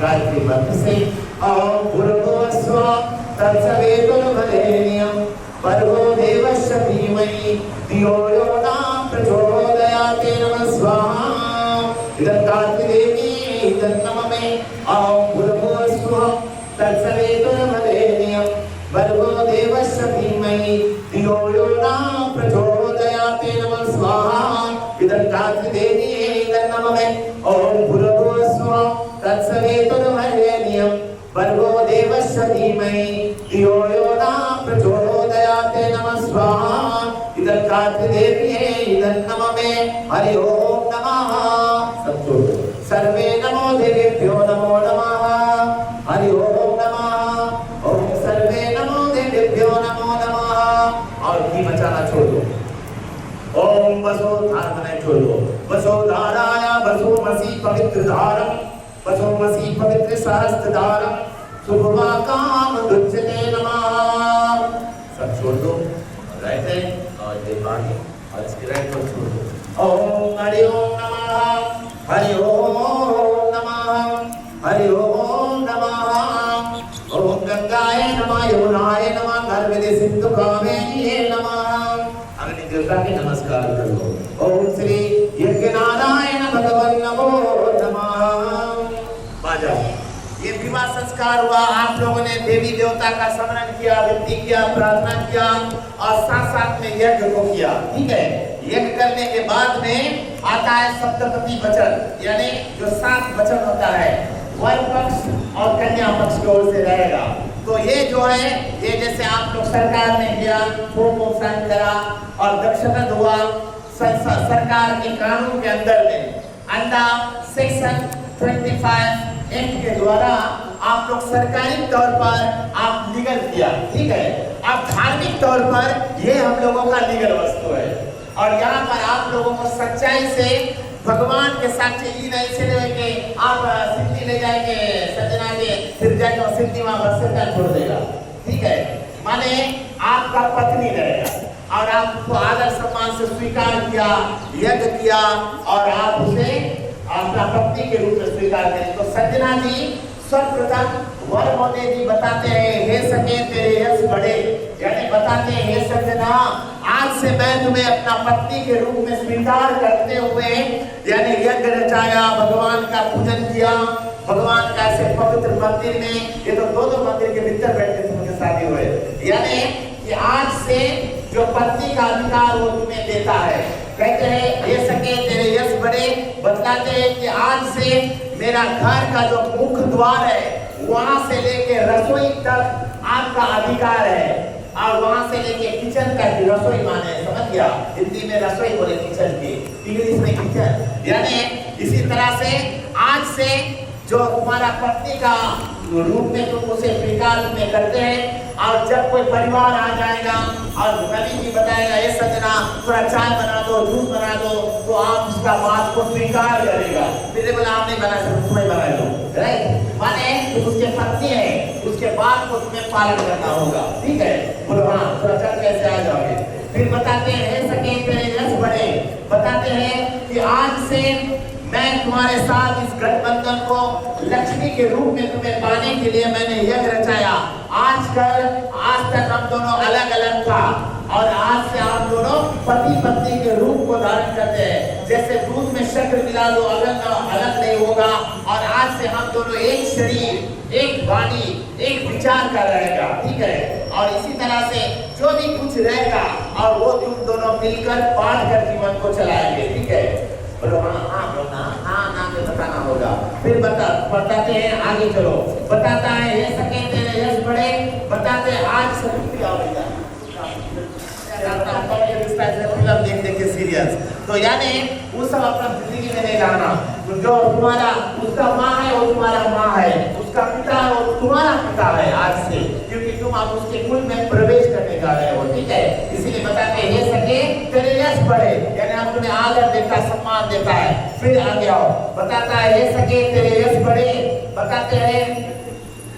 गायत्री मंत्र से ओम भूर्भुवस्व तत्सवितुर्वरेण्यं भर्गो देवस्य धीमहि धियो यो न प्रचोदयात् नमः स्वाहा। इदं गायत्री देवी इदं नमः ओम भूर्भुवस्व तत्सवितुर्वरेण्यं भर्गो देवस्य धीमहि धियो यो न प्रचोदयात् नमः स्वाहा। इदं गायत्री देवी इदं नमः ओम भूर्भुवस्व तत्सवितुर्वरेण्यं भर्गो देवस्य धीमहि धियो यो न प्रचोदयात् नमः स्वाहा। इदं गायत्री देवी इदं नमः हरि ओम नमः। सर्वे नमो देवेभ्यो नमो नमः हरि ओम नमः। ओम सर्वे नमो देवेभ्यो नमो नमः। और घी मचाना छोड़ दो। ओम वसो धारण छोड़ दो। वसो धाराय वसोमसि पवित्र धारम वसोमसि पवित्र सहस्त्रधारम शुभवाकाम दुच्चते नमः। सब छोड़ दो, राइट है और ये बाणी और इसके राइट को छोड़ दो। ओम हरि ओम नमः हरि ओम नमः हरि ओम नमः। ओम गंगाय नमः यमुनाय नमः नर्मदे सिंधु कावेरी नमः। अग्नि देवता के नमस्कार करो। ओम श्री यज्ञनारायण भगवान नमो नमः। बाजा ये विवाह संस्कार हुआ, आप लोगों ने देवी देवता का स्मरण किया, विनती किया, प्रार्थना किया और साथ साथ में यज्ञ को किया, ठीक है। यज्ञ करने के बाद में आता है सप्तपदी वचन, यानी जो 7 वचन होता है वर पक्ष और कन्या पक्ष की ओर से रहेगा। तो ये जो है ये जैसे आप लोग सरकार में गया होम साइन करा और दक्षिणा हुआ सरकार के कानून के अंदर में अंडर सेक्शन 25 एक्ट के द्वारा आप लोग सरकारी तौर पर आप लीगल किया, ठीक है। अब धार्मिक तौर पर ये हम लोगों का लीगल वस्तु है और यहाँ पर आप लोगों को सच्चाई से भगवान के साक्षी ये नहीं चले कि आप सिद्धि ले जाएंगे सजना के फिर जाके और सिद्धि वहां बस का छोड़ देगा, ठीक है। माने आपका पत्नी रहेगा और आपको आदर सम्मान से स्वीकार किया, यज्ञ किया और आप उसे अपना पत्नी के रूप में स्वीकार करें। तो सजना जी सर्वप्रथम वर मोदी जी बताते हैं हे सके तेरे यश बढ़े, यानी बताते हैं हे सजना आज से मैं तुम्हें अपना पत्नी के रूप में स्वीकार करते हुए यानी यज्ञ रचाया, भगवान का पूजन किया, भगवान का ऐसे पवित्र मंदिर में ये तो दो मंदिर के भीतर बैठे थे उनके शादी हुए, यानी कि आज से जो पत्नी का अधिकार वो तुम्हें देता है। कहते हैं ये सके तेरे यश बढ़े, बतलाते हैं कि आज से मेरा घर का जो मुख्य द्वार है वहां से लेके रसोई तक आपका अधिकार है और वहां से लेके किचन तक रसोई माने समझ गया, हिंदी में रसोई बोले किचन की, इंग्लिश में किचन, यानी इसी तरह से आज से जो तुम्हारा पत्नी का रूप में तुम उसे स्वीकार में करते हैं और जब कोई परिवार आ जाएगा और नबी जी बताएगा ये सजना थोड़ा चाय बना दो, दूध बना दो, तो आप उसका बात को स्वीकार करेगा। मेरे बोला आप नहीं बना सकते, तुम्हें बना लो, राइट। माने तुम उसके पत्नी है, उसके बात को तुम्हें पालन करना होगा, ठीक है। बोलो हाँ, थोड़ा चल कैसे आ जाओगे। फिर बताते हैं सके तेरे यश बढ़े, बताते हैं कि आज से मैं तुम्हारे साथ इस गठबंधन को लक्ष्मी के रूप में तुम्हें पाने के लिए मैंने यज्ञ रचाया। आज तक हम दोनों अलग अलग था और आज से आप दोनों पति पत्नी के रूप को धारण करते हैं। जैसे दूध में शक्कर मिला दो अलग नहीं होगा और आज से हम दोनों एक शरीर, एक वाणी, एक विचार का रहेगा, ठीक है। और इसी तरह से जो भी कुछ रहेगा और वो तुम दोनों मिलकर बांट कर जीवन को चलाएंगे, ठीक है। बोलो हाँ बोलना, हाँ ना में बताना होगा। फिर बताते हैं, आगे चलो। बताता है ये सके तेरे यश बड़े, बताते हैं आज सभी आओ भैया फिल्म देख देख के सीरियस। तो यानी वो सब अपना जिंदगी में नहीं लाना। जो तुम्हारा उसका माँ है वो तुम्हारा माँ है, उसका पिता है वो तुम्हारा पिता है आज से, क्योंकि तुम अब उसके कुल में प्रवेश करने जा रहे हो, ठीक है। इसीलिए बताते हैं ये सके तेरे यश बढ़े, यानी हम तुम्हें आदर देता है, सम्मान देता है। फिर आगे आओ, बताता है ये सके तेरे यश बढ़े, बताते हैं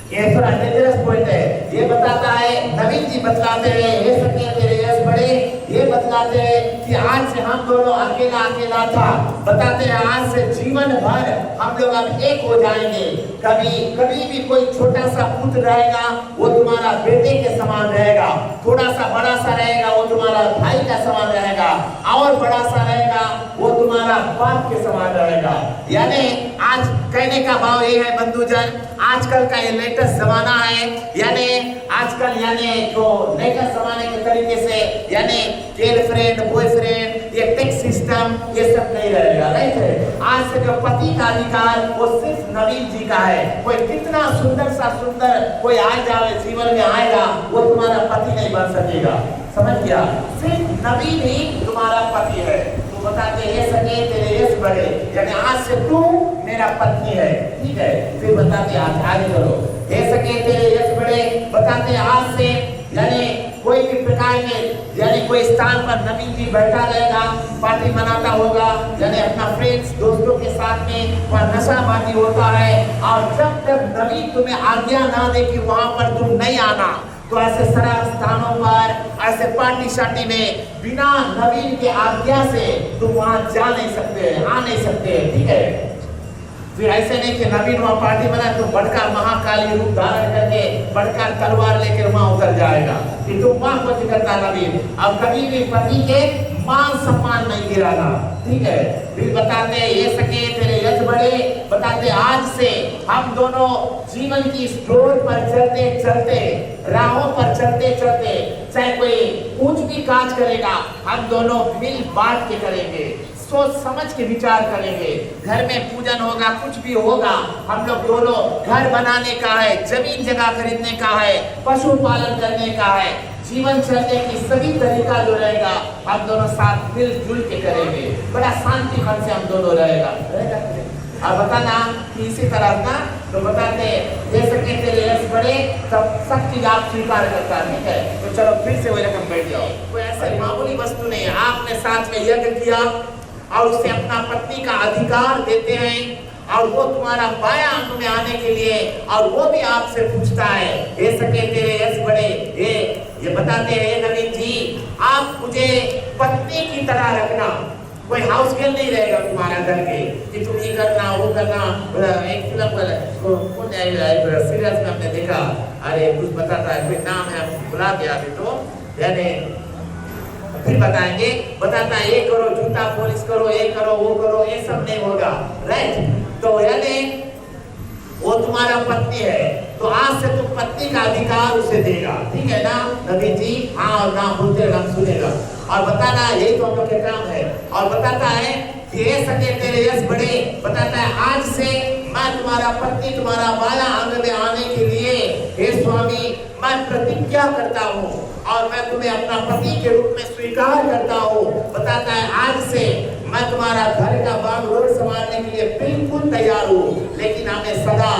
ये थोड़ा डेंजरस पॉइंट है। ये बताता है नवीन जी बतलाते हैं ये सके तेरे यश बढ़े, ये बतलाते हैं कि आज से हम दोनों अकेला अकेला था, बताते हैं आज से जीवन भर हम लोग अब एक हो जाएंगे। कभी भी कोई छोटा सा पुत्र रहेगा वो तुम्हारा बेटे के समान रहेगा, थोड़ा सा बड़ा सा रहेगा वो तुम्हारा भाई का समान रहेगा, और बड़ा सा रहेगा वो तुम्हारा बाप के समान रहेगा। यानी आज कहने का भाव ये है बंधुजन, आजकल का ये लेटेस्ट जमाना है, यानी आजकल यानी जो लेटेस्ट जमाने के तरीके से यानी गर्लफ्रेंड बॉयफ्रेंड ये टेक्स्ट सिस्टम ये सब नहीं रहेगा, राइट है। आज से जो पति का अधिकार वो सिर्फ नवीन जी का है। कोई कितना सुंदर सा सुंदर कोई आ जाए जीवन में आएगा वो तुम्हारा पति नहीं बन सकेगा, समझ गया। सिर्फ नवीन ही तुम्हारा पति है। तो बताते ये सके तेरे यश बढ़े, यानी आज से तू मेरा पत्नी है, ठीक है। फिर बताते आज आगे चलो, ये सके तेरे यश बढ़े, बताते आज से यानी कोई भी प्रकार के यानी कोई स्थान पर नवीन जी बैठा रहेगा, पार्टी मनाता होगा, यानी अपना फ्रेंड्स दोस्तों के साथ में वह नशाबाजी होता है, और जब तक नवीन तुम्हें आज्ञा ना दे कि वहां पर तुम नहीं आना, तो ऐसे शराब स्थानों पर ऐसे पार्टी शार्टी में बिना नवीन के आज्ञा से तुम वहां जा नहीं सकते, आ नहीं सकते, ठीक है। फिर ऐसे नहीं कि नवीन वहां पार्टी बना तो बढ़कर महाकाली रूप धारण करके बढ़कर तलवार लेकर वहां उतर जाएगा कि तुम वहां कुछ करता नवीन। अब कभी भी पति के मान सम्मान नहीं गिराना, ठीक है। फिर बताते हैं ये सके तेरे यश बढ़े, बताते आज से हम दोनों जीवन की इस रोड पर चलते चलते, राहों पर चलते चलते, चाहे कोई ऊंच भी काज करेगा हम दोनों मिल बांट के करेंगे, सोच समझ के विचार करेंगे। घर में पूजन होगा, कुछ भी होगा, हम लोग दोनों घर बनाने का है, जमीन जगह खरीदने का है, पशु पालन करने का है, जीवन चलने की सभी तरीका जो रहेगा हम दोनों साथ मिलजुल के करेंगे, बड़ा शांति मन से हम दोनों रहेगा। अब बताना कि इसी तरह का तो बताते जैसे कि तेरे यश बढ़े तब सब चीज आप स्वीकार करता है, ठीक है। तो चलो फिर से वही रकम बैठ जाओ। कोई ऐसा मामूली वस्तु नहीं है, आपने साथ में यज्ञ किया और उससे अपना पत्नी का अधिकार देते हैं, और वो तुम्हारा बायां अंग में आने के लिए और वो भी आपसे पूछता है ये सके तेरे यश बढ़े, ये बताते हैं ये नवीन जी आप मुझे पत्नी की तरह रखना, कोई हाउस गर्ल नहीं रहेगा तुम्हारा घर के कि तुम ये करना वो करना। एक फिल्म सीरियस में हमने देखा, अरे कुछ बताता है, कोई नाम है बुला दिया अभी तो, यानी फिर बताएंगे, बताता है ये करो, जूता पॉलिश करो, ये करो वो करो, ये सब नहीं होगा, राइट। तो यानी वो तुम्हारा पत्नी है, तो आज से तुम पत्नी का अधिकार उसे देगा, ठीक है ना नवीन जी। हाँ और ना बोलते ना सुनेगा, और बताना यही तो हम लोग के काम है। और बताता है कि ये सके तेरे यश बढ़े, बताता है आज से मैं तुम्हारा पत्नी तुम्हारा बायां अंग में आने के लिए हे स्वामी मैं प्रतिज्ञा करता हूँ और मैं तुम्हें अपना पति के रूप में स्वीकार करता हूँ। बताता है आज से मैं तुम्हारा घर का बाग रोड संभालने के लिए बिल्कुल तैयार हूँ, लेकिन हमें सदा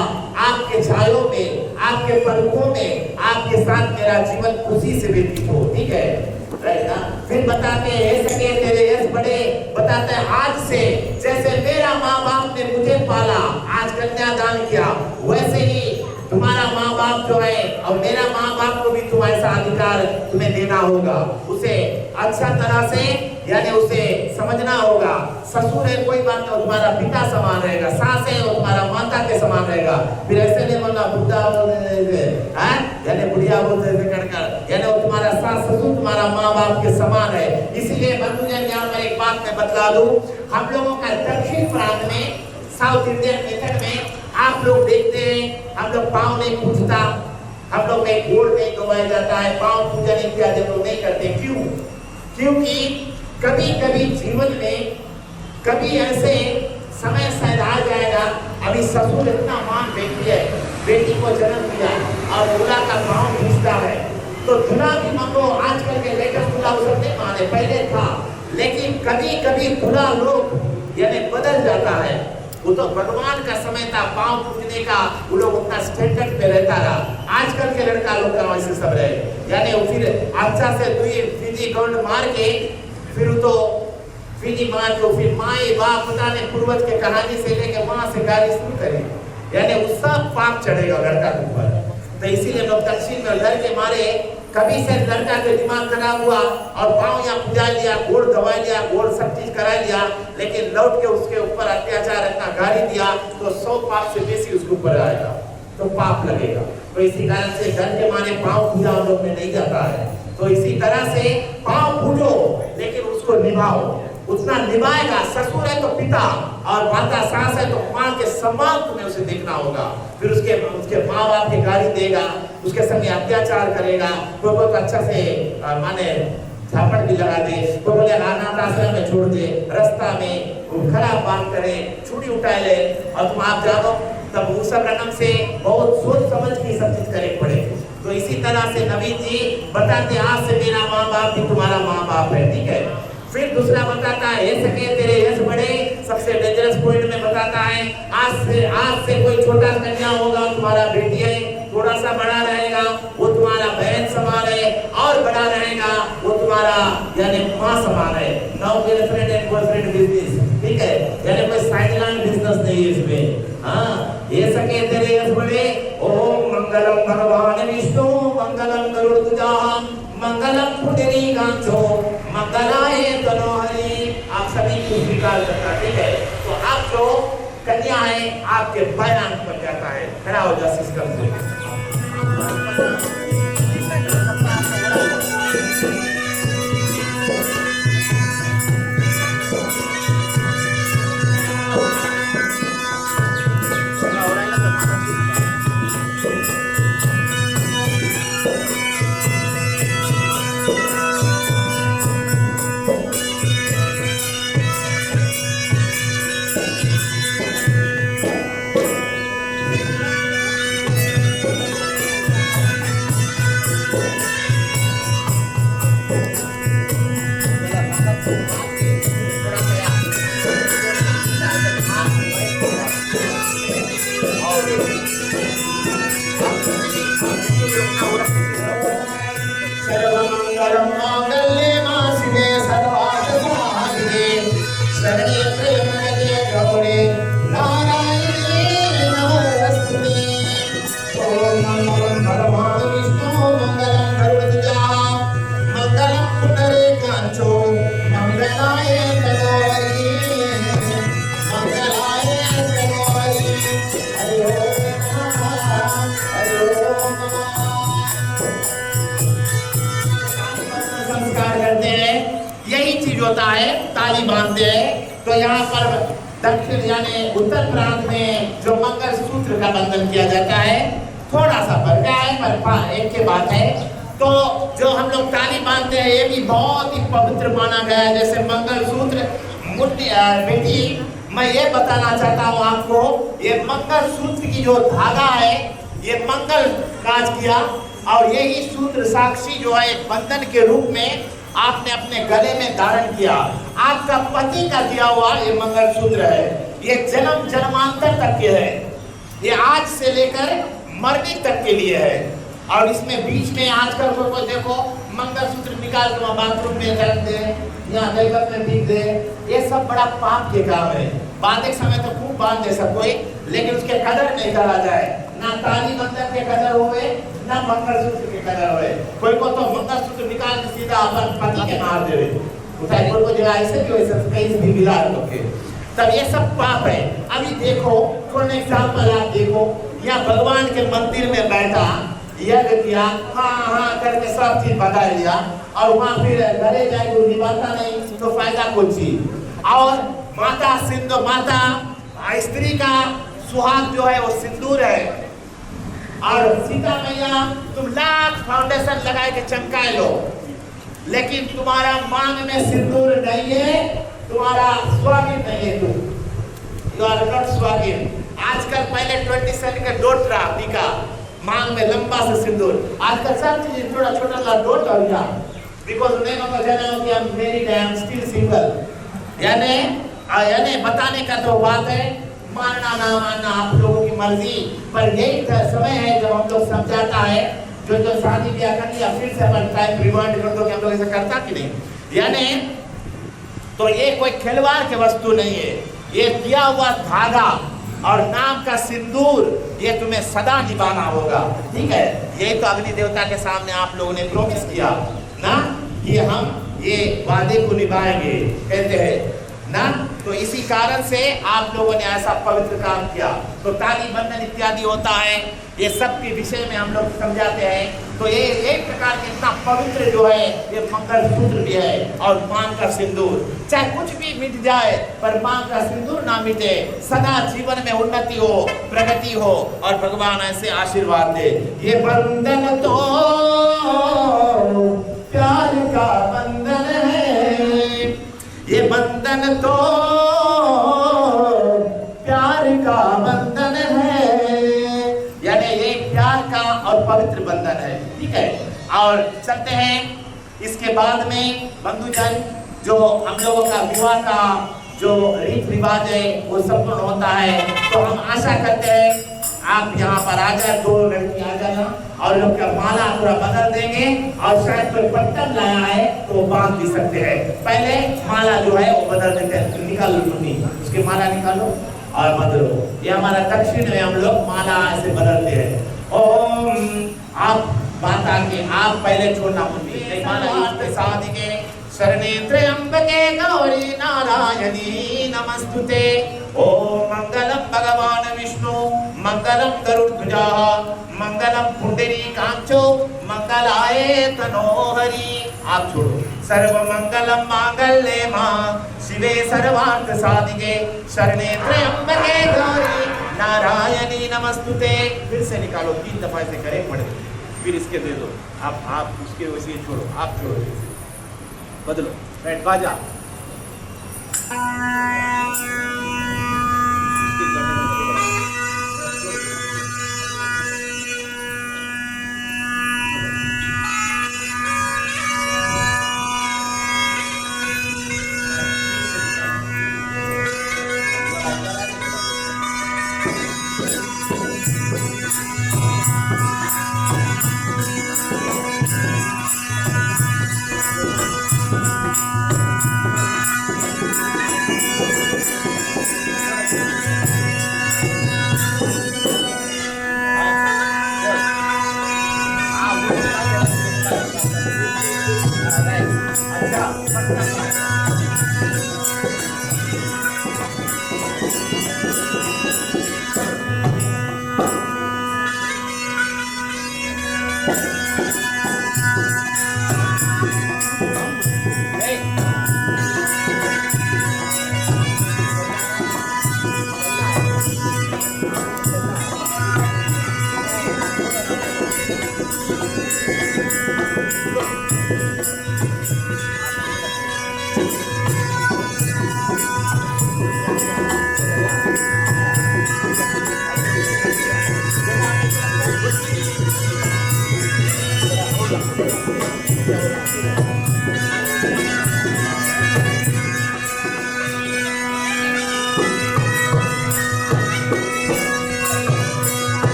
आपके छायों में, आपके पलकों में, आपके साथ मेरा जीवन खुशी से व्यतीत हो, ठीक है, राइट ना। फिर बताते हैं सके तेरे यश बढ़े, बताते हैं आज से जैसे मेरा माँ बाप ने मुझे पाला, आज कन्यादान किया, वैसे ही तुम्हारा माँ बाप जो है और मेरा माँ बाप को भी तुम ऐसा अधिकार तुम्हें देना होगा, उसे अच्छा तरह से यानी उसे समझना होगा। ससुर है कोई बात नहीं, तुम्हारा पिता समान रहेगा, सास है वो तुम्हारा माता के समान रहेगा। फिर ऐसे नहीं बोलना बुढ़ा बोलते यानी बुढ़िया बोलते यानी वो तुम्हारा सास ससुर तुम्हारा माँ बाप के समान है। इसीलिए बंधुजन यहाँ पर एक बात मैं बतला दूं, हम लोगों का दक्षिण प्रांत में साउथ इंडियन मेथड में आप लोग देखते हैं हम लोग पाँव नहीं पूछता, हम लोग में गोड़ नहीं दबाया जाता है, पांव पूजा नहीं किया, जब लोग नहीं करते। क्यों? क्योंकि कभी कभी जीवन में कभी ऐसे समय शायद आ जाएगा, अभी ससुर इतना मान बेटी है, बेटी को जन्म दिया और दूल्हा का पांव घिसता है, तो दूल्हा भी मांगो। आजकल के लेटेस्ट दूल्हा वो सब नहीं माने, पहले था, लेकिन कभी कभी दूल्हा लोग यानी बदल जाता है। वो तो भगवान का समय था पांव पूजने का, वो लोग उतना स्टैंडर्ड पे रहता रहा। आजकल के लड़का लोग का वैसे सब रहे, यानी वो फिर अच्छा से दुई फीजी गौंड मार के फिर तो फीजी मार के फिर माए बाप पता नहीं पूर्वज के कहानी से लेके वहां से गाली शुरू करें, यानी वो सब पाप चढ़ेगा लड़का के ऊपर। तो इसीलिए लोग दक्षिण में डर के मारे कभी से लड़का के दिमाग खराब हुआ और पाँव यहाँ पूजा लिया, गोड़ दबा लिया, गोड़ सब चीज करा लिया, लेकिन लौट के उसके ऊपर अत्याचार इतना गाली दिया तो 100 पाप से बेसी उसके ऊपर आएगा, तो पाप लगेगा। तो इसी कारण से डर के मारे पाँव पूजा हम लोग में नहीं जाता है। तो इसी तरह से पाँव पूजो, लेकिन उसको निभाओ, उतना निभाएगा। ससुर है तो पिता और माता सास है तो माँ के सम्मान तुम्हें उसे देखना होगा। फिर उसके माँ बाप की गाली देगा, उसके संग अत्याचार करेगा, कोई बहुत अच्छा से माने झापड़ भी लगा दे, कोई बोले अनाथ आश्रम में छोड़ दे, रास्ता में खराब बात करे, छुरी उठा ले, और तुम आप जानो तब उस सब रकम से बहुत सोच समझ के सब चीज करे पड़े। तो इसी तरह से नवीन जी बताते आज से मेरा माँ बाप भी तुम्हारा माँ बाप है, ठीक है। फिर दूसरा बताता है सके तेरे यश बड़े, सबसे डेंजरस पॉइंट में बताता है आज से कोई छोटा कन्या होगा तुम्हारा बेटी है, थोड़ा सा बड़ा रहेगा वो तुम्हारा बहन समान है, और बड़ा रहेगा वो तुम्हारा यानी माँ समान है। No girlfriend and boyfriend business, ठीक है, यानी कोई साइडलाइन बिजनेस नहीं है इसमें। हाँ, ये सके तेरे यश बड़े, ओम मंगलम भगवान विष्णु मंगलम गरुड़ध्वजा मंगलम पुंडरीकाक्षो मंगलाय तनोहरि। आप सभी को स्वीकार करना, ठीक है। तो आप जो कन्या है आपके बयान बन जाता है, खड़ा हो जा सिस्टम से। होता है, ताली बांधते हैं। तो यहाँ पर दक्षिण यानी उत्तर प्रांत में जो मंगल सूत्र का बंधन किया जाता है, थोड़ा सा फर्क है पर एक के बात है। तो जो हम लोग ताली बांधते हैं ये भी बहुत ही पवित्र माना गया है। जैसे मंगल सूत्र बेटी, मैं ये बताना चाहता हूँ आपको, ये मंगल सूत्र की जो धागा है ये मंगल काज किया, और यही सूत्र साक्षी जो है एक बंधन के रूप में आपने अपने गले में धारण किया। आपका पति का दिया हुआ ये मंगल सूत्र है, ये जन्म जन्मांतर तक के है, ये आज से लेकर मरने तक के लिए है। और इसमें बीच में आजकल को देखो मंगल सूत्र निकाल के बाथरूम में रख दे या मेकअप में पीक दे, ये सब बड़ा पाप के काम है। बांधे समय तो खूब बांध दे सब कोई, लेकिन उसके कदर नहीं करा जाए, ना ताली बंधन के कदर होवे ना मंगलसूत्र के कदर होवे। कोई को तो मंगलसूत्र निकाल के सीधा अपन पति के मार देवे, उठाई कोई को जगह ऐसे भी वैसे कहीं भी मिला लोगे, तब ये सब पाप है। अभी देखो फॉर एग्जांपल आप देखो, या भगवान के मंदिर में बैठा यज्ञ किया, हाँ करके सब चीज बता लिया, और वहाँ फिर घरे जाए तो निभाता नहीं तो फायदा कुछ चीज। और माता सिंदूर, माता स्त्री का सुहाग जो है वो सिंदूर है, और सीता मैया तुम लाख फाउंडेशन लगा के चमकाए लो, लेकिन तुम्हारा मांग में सिंदूर नहीं है, तुम्हारा स्वागिन नहीं है, तुम यू आर नॉट स्वागिन। आजकल पहले 20 सेंट का डोट रहा टीका, मांग में लंबा से सिंदूर, आजकल सब चीज छोटा छोटा सा डोट हो गया, बिकॉज नेम ऑफ जनम कि हम मैरिड एंड स्टिल सिंगल। यानी बताने का तो बात है, मानना ना मानना आप लोगों की मर्जी, पर यही समय है जब हम लोग समझाता है जो जो शादी ब्याह कर लिया फिर से अपन टाइम रिवाइंड कर दो कि हम लोग ऐसा करता कि नहीं। यानी तो ये कोई खिलवाड़ की वस्तु नहीं है, ये दिया हुआ धागा और नाम का सिंदूर, ये तुम्हें सदा निभाना होगा, ठीक है। यही तो अग्नि देवता के सामने आप लोगों ने प्रॉमिस किया ना कि हम ये वादे को निभाएंगे, कहते हैं ना। तो इसी कारण से आप लोगों ने ऐसा पवित्र काम किया। तो ताली बंधन इत्यादि होता है, ये सब के विषय में हम लोग समझाते हैं। तो ये एक प्रकार के इतना पवित्र जो है ये मंगलसूत्र भी है, और मांग का सिंदूर, चाहे कुछ भी मिट जाए पर मांग का सिंदूर ना मिटे, सदा जीवन में उन्नति हो, प्रगति हो, और भगवान ऐसे आशीर्वाद दे। ये बंधन तो प्यार का बंधन है, ये बंधन तो प्यार का बंधन है, यानी ये प्यार का और पवित्र बंधन है, ठीक है। और चलते हैं इसके बाद में बंधुजन, जो हम लोगों का विवाह का जो रीत रिवाज है वो संपूर्ण होता है। तो हम आशा करते हैं आप यहाँ पर आ जाए, 2 लड़की आ जाना, और लोग का माला पूरा बदल देंगे, और शायद कोई पट्टन लाया है तो वो बांध भी सकते हैं। पहले माला जो है वो बदल देते हैं, निकालो सुनी, उसकी माला निकालो और बदलो। ये हमारा दक्षिण में हम लोग माला ऐसे बदलते हैं। ओम आप माता के आप पहले छोड़ना मुझे माला इसके साथ के शरणे त्र्यंबके गौरी नारायणी नमस्तुते। ओम मंगलम भगवान विष्णु मंगलम गरुड़ध्वजा मंगलम पुंडरीकाक्षो मंगलाय तनोहरि। आप छोड़ो। सर्व मंगलम मांगल्ये मां शिवे सर्वार्थ साधिके शरणे त्र्यंबके गौरी नारायणी नमस्तुते। फिर से निकालो, 3 दफा ऐसे करें पड़े, फिर इसके दे दो। आप उसके वैसे छोड़ो, आप छोड़ो, बदलो, बैठ बाजा।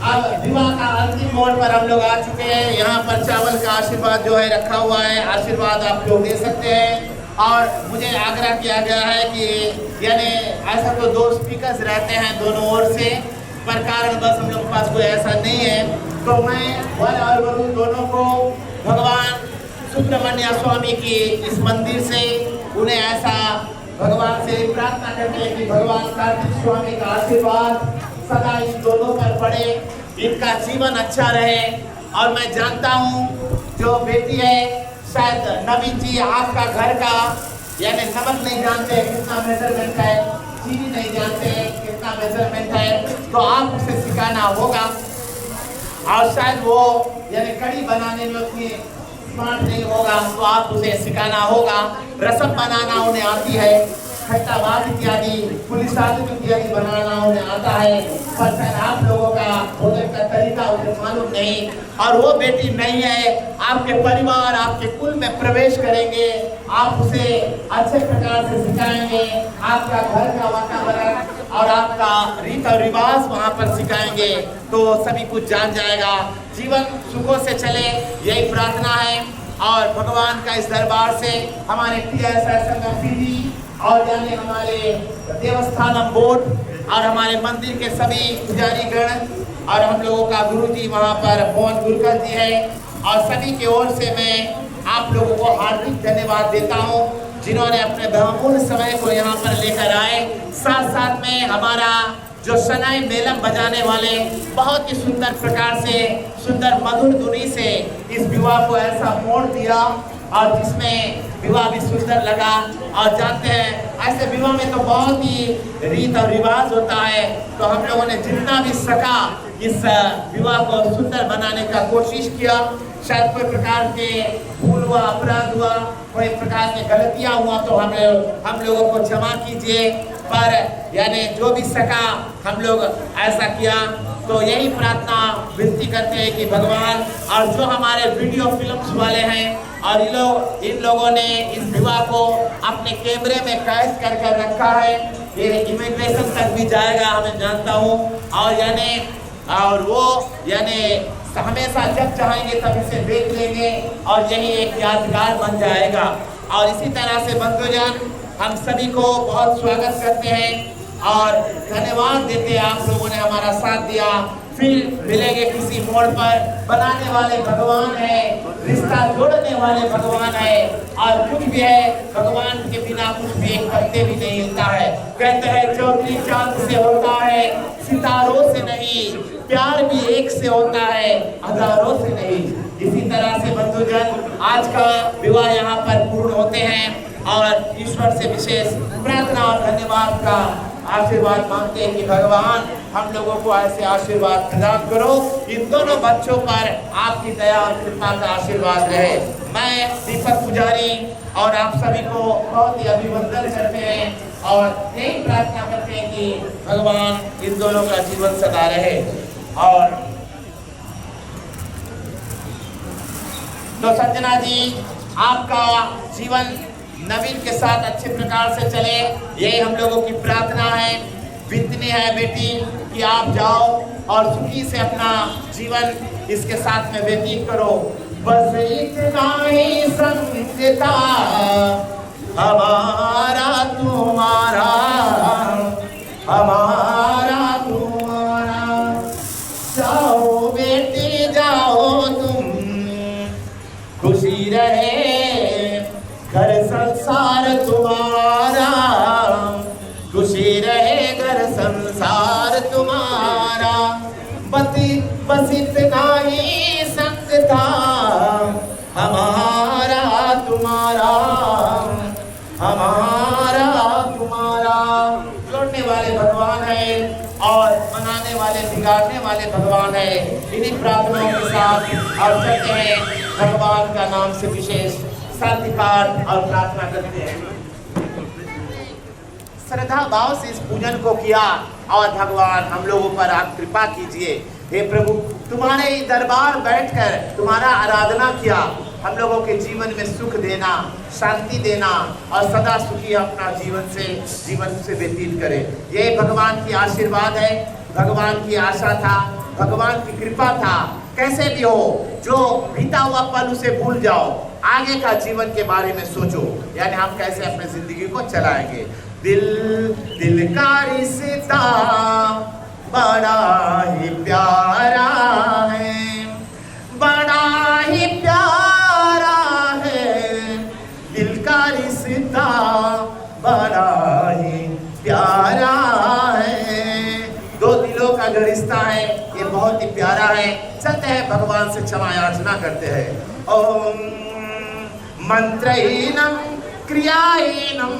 अब विवाह का अंतिम मोड़ पर हम लोग आ चुके हैं। यहाँ पर चावल का आशीर्वाद जो है रखा हुआ है, आशीर्वाद आप लोग दे सकते हैं। और मुझे आग्रह किया गया है कि यानी ऐसा तो 2 स्पीकर्स रहते हैं दोनों ओर से, पर कारण बस हम लोग के पास कोई ऐसा नहीं है, तो मैं वर और वधू दोनों को भगवान सुब्रमण्य स्वामी की इस मंदिर से उन्हें ऐसा भगवान से प्रार्थना करते हैं कि भगवान कार्तिक स्वामी का आशीर्वाद सदा इन दोनों पर पड़े, इनका जीवन अच्छा रहे। और मैं जानता हूँ जो बेटी है, शायद नवीन जी आपका घर का यानी नमक नहीं जानते कितना मेजरमेंट है, चीनी नहीं जानते कितना मेजरमेंट है, तो आप उसे सिखाना होगा। और शायद वो यानी कड़ी बनाने में उतनी स्मार्ट नहीं होगा, तो आप उसे सिखाना होगा। रसम बनाना उन्हें आती है, खट्टा भात इत्यादि, पुलिस आलू इत्यादि बनाना उन्हें आता है, पर शायद आप लोगों का भोजन का तरीका उन्हें मालूम नहीं। और वो बेटी नहीं है, आपके परिवार आपके कुल में प्रवेश करेंगे, आप उसे अच्छे प्रकार से सिखाएंगे, आपका घर का वातावरण और आपका रीत और रिवाज वहाँ पर सिखाएंगे, तो सभी कुछ जान जाएगा। जीवन सुखों से चले, यही प्रार्थना है। और भगवान का इस दरबार से हमारे TSI संगम जी और यानी हमारे देवस्थानम बोर्ड और हमारे मंदिर के सभी पुजारी गण और हम लोगों का गुरु जी वहाँ पर पवन गुरकर जी है, और सभी की ओर से मैं आप लोगों को हार्दिक धन्यवाद देता हूँ जिन्होंने अपने बहुमूल्य समय को यहाँ पर लेकर आए। साथ साथ में हमारा जो शनाई मेलम बजाने वाले बहुत ही सुंदर प्रकार से सुंदर मधुर धुनी से इस विवाह को ऐसा मोड़ दिया, और जिसमें विवाह भी सुंदर लगा। और जानते हैं ऐसे विवाह में तो बहुत ही रीत और रिवाज होता है, तो हम लोगों ने जितना भी सका इस विवाह को सुंदर बनाने का कोशिश किया। शायद कोई प्रकार के भूल हुआ, अपराध हुआ, कोई प्रकार की गलतियां हुआ तो हम लोगों को क्षमा कीजिए, पर यानी जो भी सका हम लोग ऐसा किया। तो यही प्रार्थना विनती करते हैं कि भगवान, और जो हमारे वीडियो फिल्म्स वाले हैं और इन लोगों ने इस विवाह को अपने कैमरे में कैद कर रखा है, ये इमिग्रेशन तक भी जाएगा हमें जानता हूँ। और वो यानी हमेशा जब चाहेंगे तब इसे देख लेंगे और यही एक यादगार बन जाएगा। और इसी तरह से बंधुजन हम सभी को बहुत स्वागत करते हैं और धन्यवाद देते हैं, आप लोगों ने हमारा साथ दिया। फिर मिलेंगे किसी मोड़ पर। बनाने वाले भगवान है, रिश्ता जोड़ने वाले भगवान है, और कुछ भी है भगवान के बिना कुछ भी एक पत्ते भी नहीं हिलता है। कहते हैं चौधरी चांद से होता है, सितारों से नहीं, प्यार भी एक से होता है, हजारों से नहीं। इसी तरह से बंधुजन आज का विवाह यहाँ पर पूर्ण होते हैं, और ईश्वर से विशेष प्रार्थना और धन्यवाद का आशीर्वाद मांगते हैं कि भगवान हम लोगों को ऐसे आशीर्वाद प्रदान करो, इन दोनों बच्चों पर आपकी दया और कृपा का आशीर्वाद रहे। मैं दीपक पुजारी और आप सभी को बहुत ही अभिनंदन करते हैं और यही प्रार्थना करते हैं कि भगवान इन दोनों का जीवन सदा रहे। और तो संजना जी आपका जीवन नवीन के साथ अच्छे प्रकार से चले, यही हम लोगों की प्रार्थना है, विनती है बेटी कि आप जाओ और सुखी से अपना जीवन इसके साथ में व्यतीत करो। बस इतना ही संगता हमारा तुम्हारा, हमारा तुम्हारा। जाओ बेटी जाओ तुम, खुशी रहे घर संसार तुम्हारा, खुशी रहे घर संसार तुम्हारा। बस इतना ही संग था हमारा तुम्हारा, हमारा तुम्हारा। जोड़ने वाले भगवान है और मनाने वाले बिगाड़ने वाले भगवान है। इन्हीं प्रार्थनाओं के साथ और चलते हैं भगवान का नाम से विशेष शांति पाठ और प्रार्थना करते हैं। श्रद्धा भाव से इस पूजन को किया और भगवान हम लोगों पर आप कृपा कीजिए। हे प्रभु, तुम्हारे ही दरबार बैठकर तुम्हारा आराधना किया, हम लोगों के जीवन में सुख देना, शांति देना और सदा सुखी अपना जीवन से व्यतीत करे। ये भगवान की आशीर्वाद है, भगवान की आशा था, भगवान की कृपा था। कैसे भी हो, जो बीता हुआ पल उसे भूल जाओ, आगे का जीवन के बारे में सोचो, यानी हम कैसे अपनी जिंदगी को चलाएंगे। दिल का रिश्ता बड़ा ही प्यारा है, बड़ा ही प्यारा है। दिल का रिश्ता बड़ा ही प्यारा है। दो दिलों का जो रिश्ता है ये बहुत ही प्यारा है। चलते हैं भगवान से क्षमा याचना करते हैं। ओम मंत्रहीनम क्रियाहीनम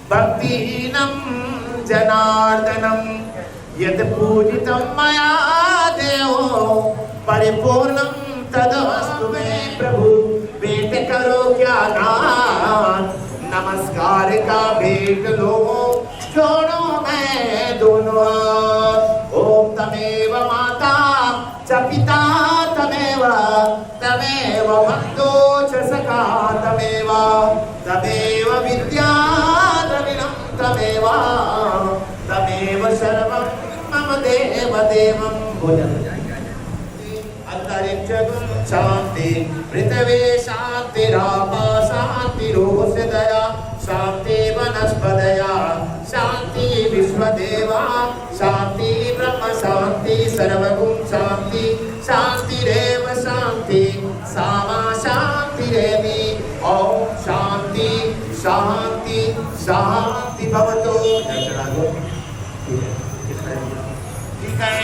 भक्तिहीनम जनार्दनम यद पूजितं मया देवो परिपूर्णं तदस्तु मे प्रभु। भेंट करो क्या दान, नमस्कार का भेंट लो, जोड़ो मैं दोनों हाथ। ओम तमेव माता च पिता तमेव, तमेव बन्धो च सखा तमेव, तमेव विद्या द्रविणं तमेव, तमेव सर्वं मम देव देवं भुजं। अंतरिक्षं शांति पृथ्वी शांतिरापा शांतिरोष दया, शांति वनस्पतया शांति विश्वदेवा, शांति ब्रह्म शांति सर्वगुण शांति, शांतिरेव शांति सामा शांतिरेवि। ओम शांति शांति शांति भवतु। ठीक है।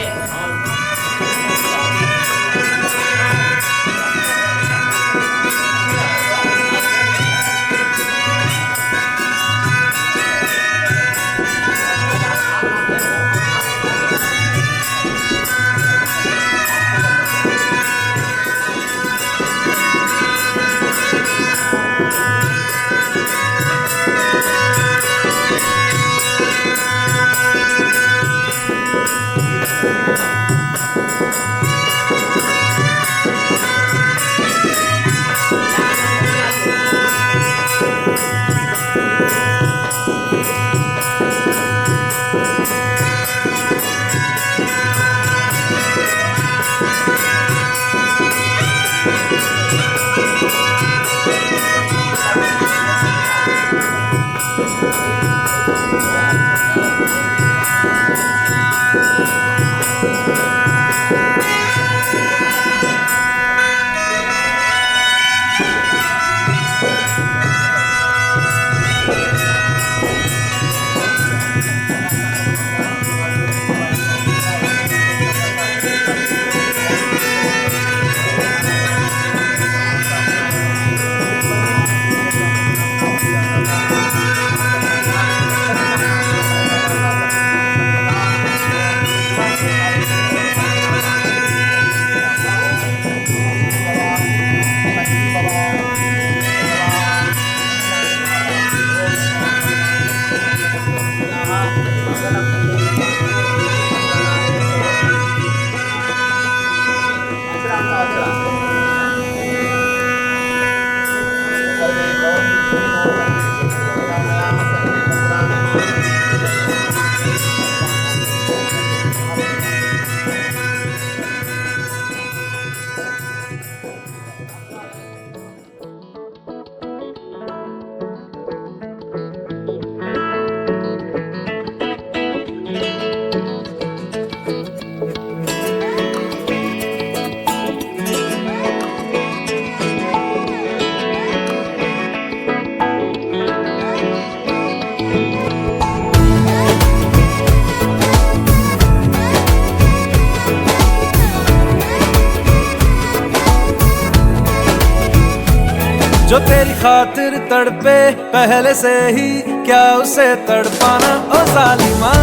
जो तेरी खातिर तड़पे पहले से ही, क्या उसे तड़पाना। ओ जालिमा,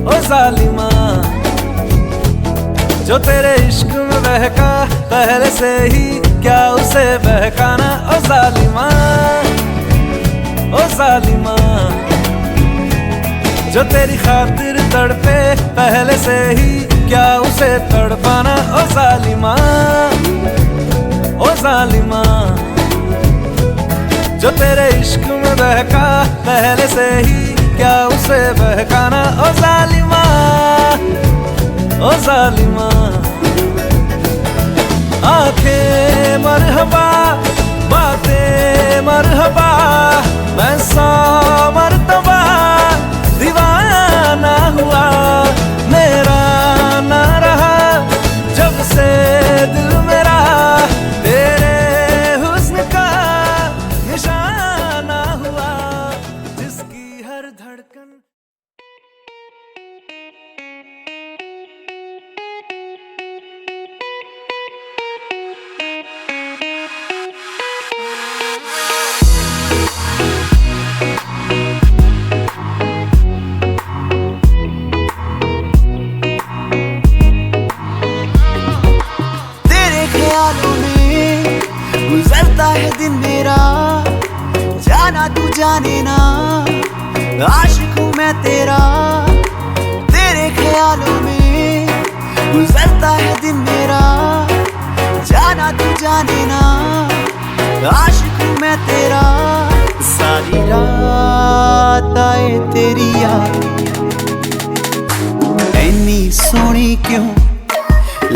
ओ जालिमा, जो तेरे इश्क में बहका पहले से ही, क्या उसे बहकाना। ओ जालिमा, ओ जालिमा, जो तेरी खातिर तड़पे पहले से ही, क्या उसे तड़पाना। ओ जालिमा, ओ जालिमा, जो तेरे इश्क में बहका पहले से ही, क्या उसे बहकाना। ओ जालिमा, ओ जालिमा, आंखें मरहबा, बातें मरहबा, मैं 100 मरतबा दीवाना हुआ। मेरा ना रहा जब से दिल मेरा, तेरे हुस्न का निशाना हुआ, जिसकी हर धड़कन।
गुजरता है दिन मेरा, जाना तू जाने ना, आशिक हूँ मैं तेरा। तेरे ख्यालों में गुजरता है दिन मेरा, जाना तू जाने ना, आशिक हूँ मैं तेरा। सारी रात आए तेरी याद, ऐनी सोहनी क्यों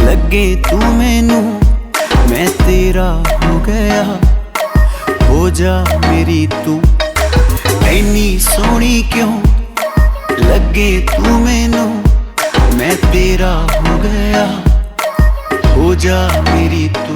लगे तू मैनू, मैं तेरा हो गया, हो जा मेरी तू। ऐनी सोहनी क्यों लगे तू मैनू, मैं तेरा हो गया, हो जा मेरी तू।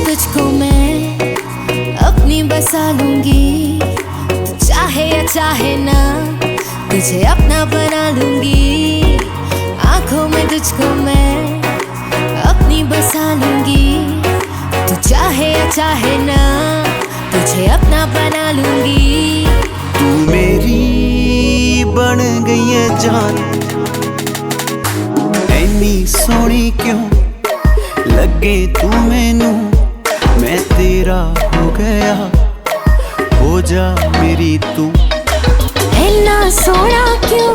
तुझको मैं अपनी बसा लूंगी, तू चाहे या चाहे ना, तुझे अपना बना लूंगी। आंखों में तुझको मैं अपनी बसा लूंगी, तू चाहे या चाहे ना, तुझे अपना बना लूंगी।
तू मेरी बन गई है जान, ऐनी सोहनी क्यों लगे तू मैनू, मैं तेरा हो गया, हो जा मेरी तू।
ऐना सोहना क्यों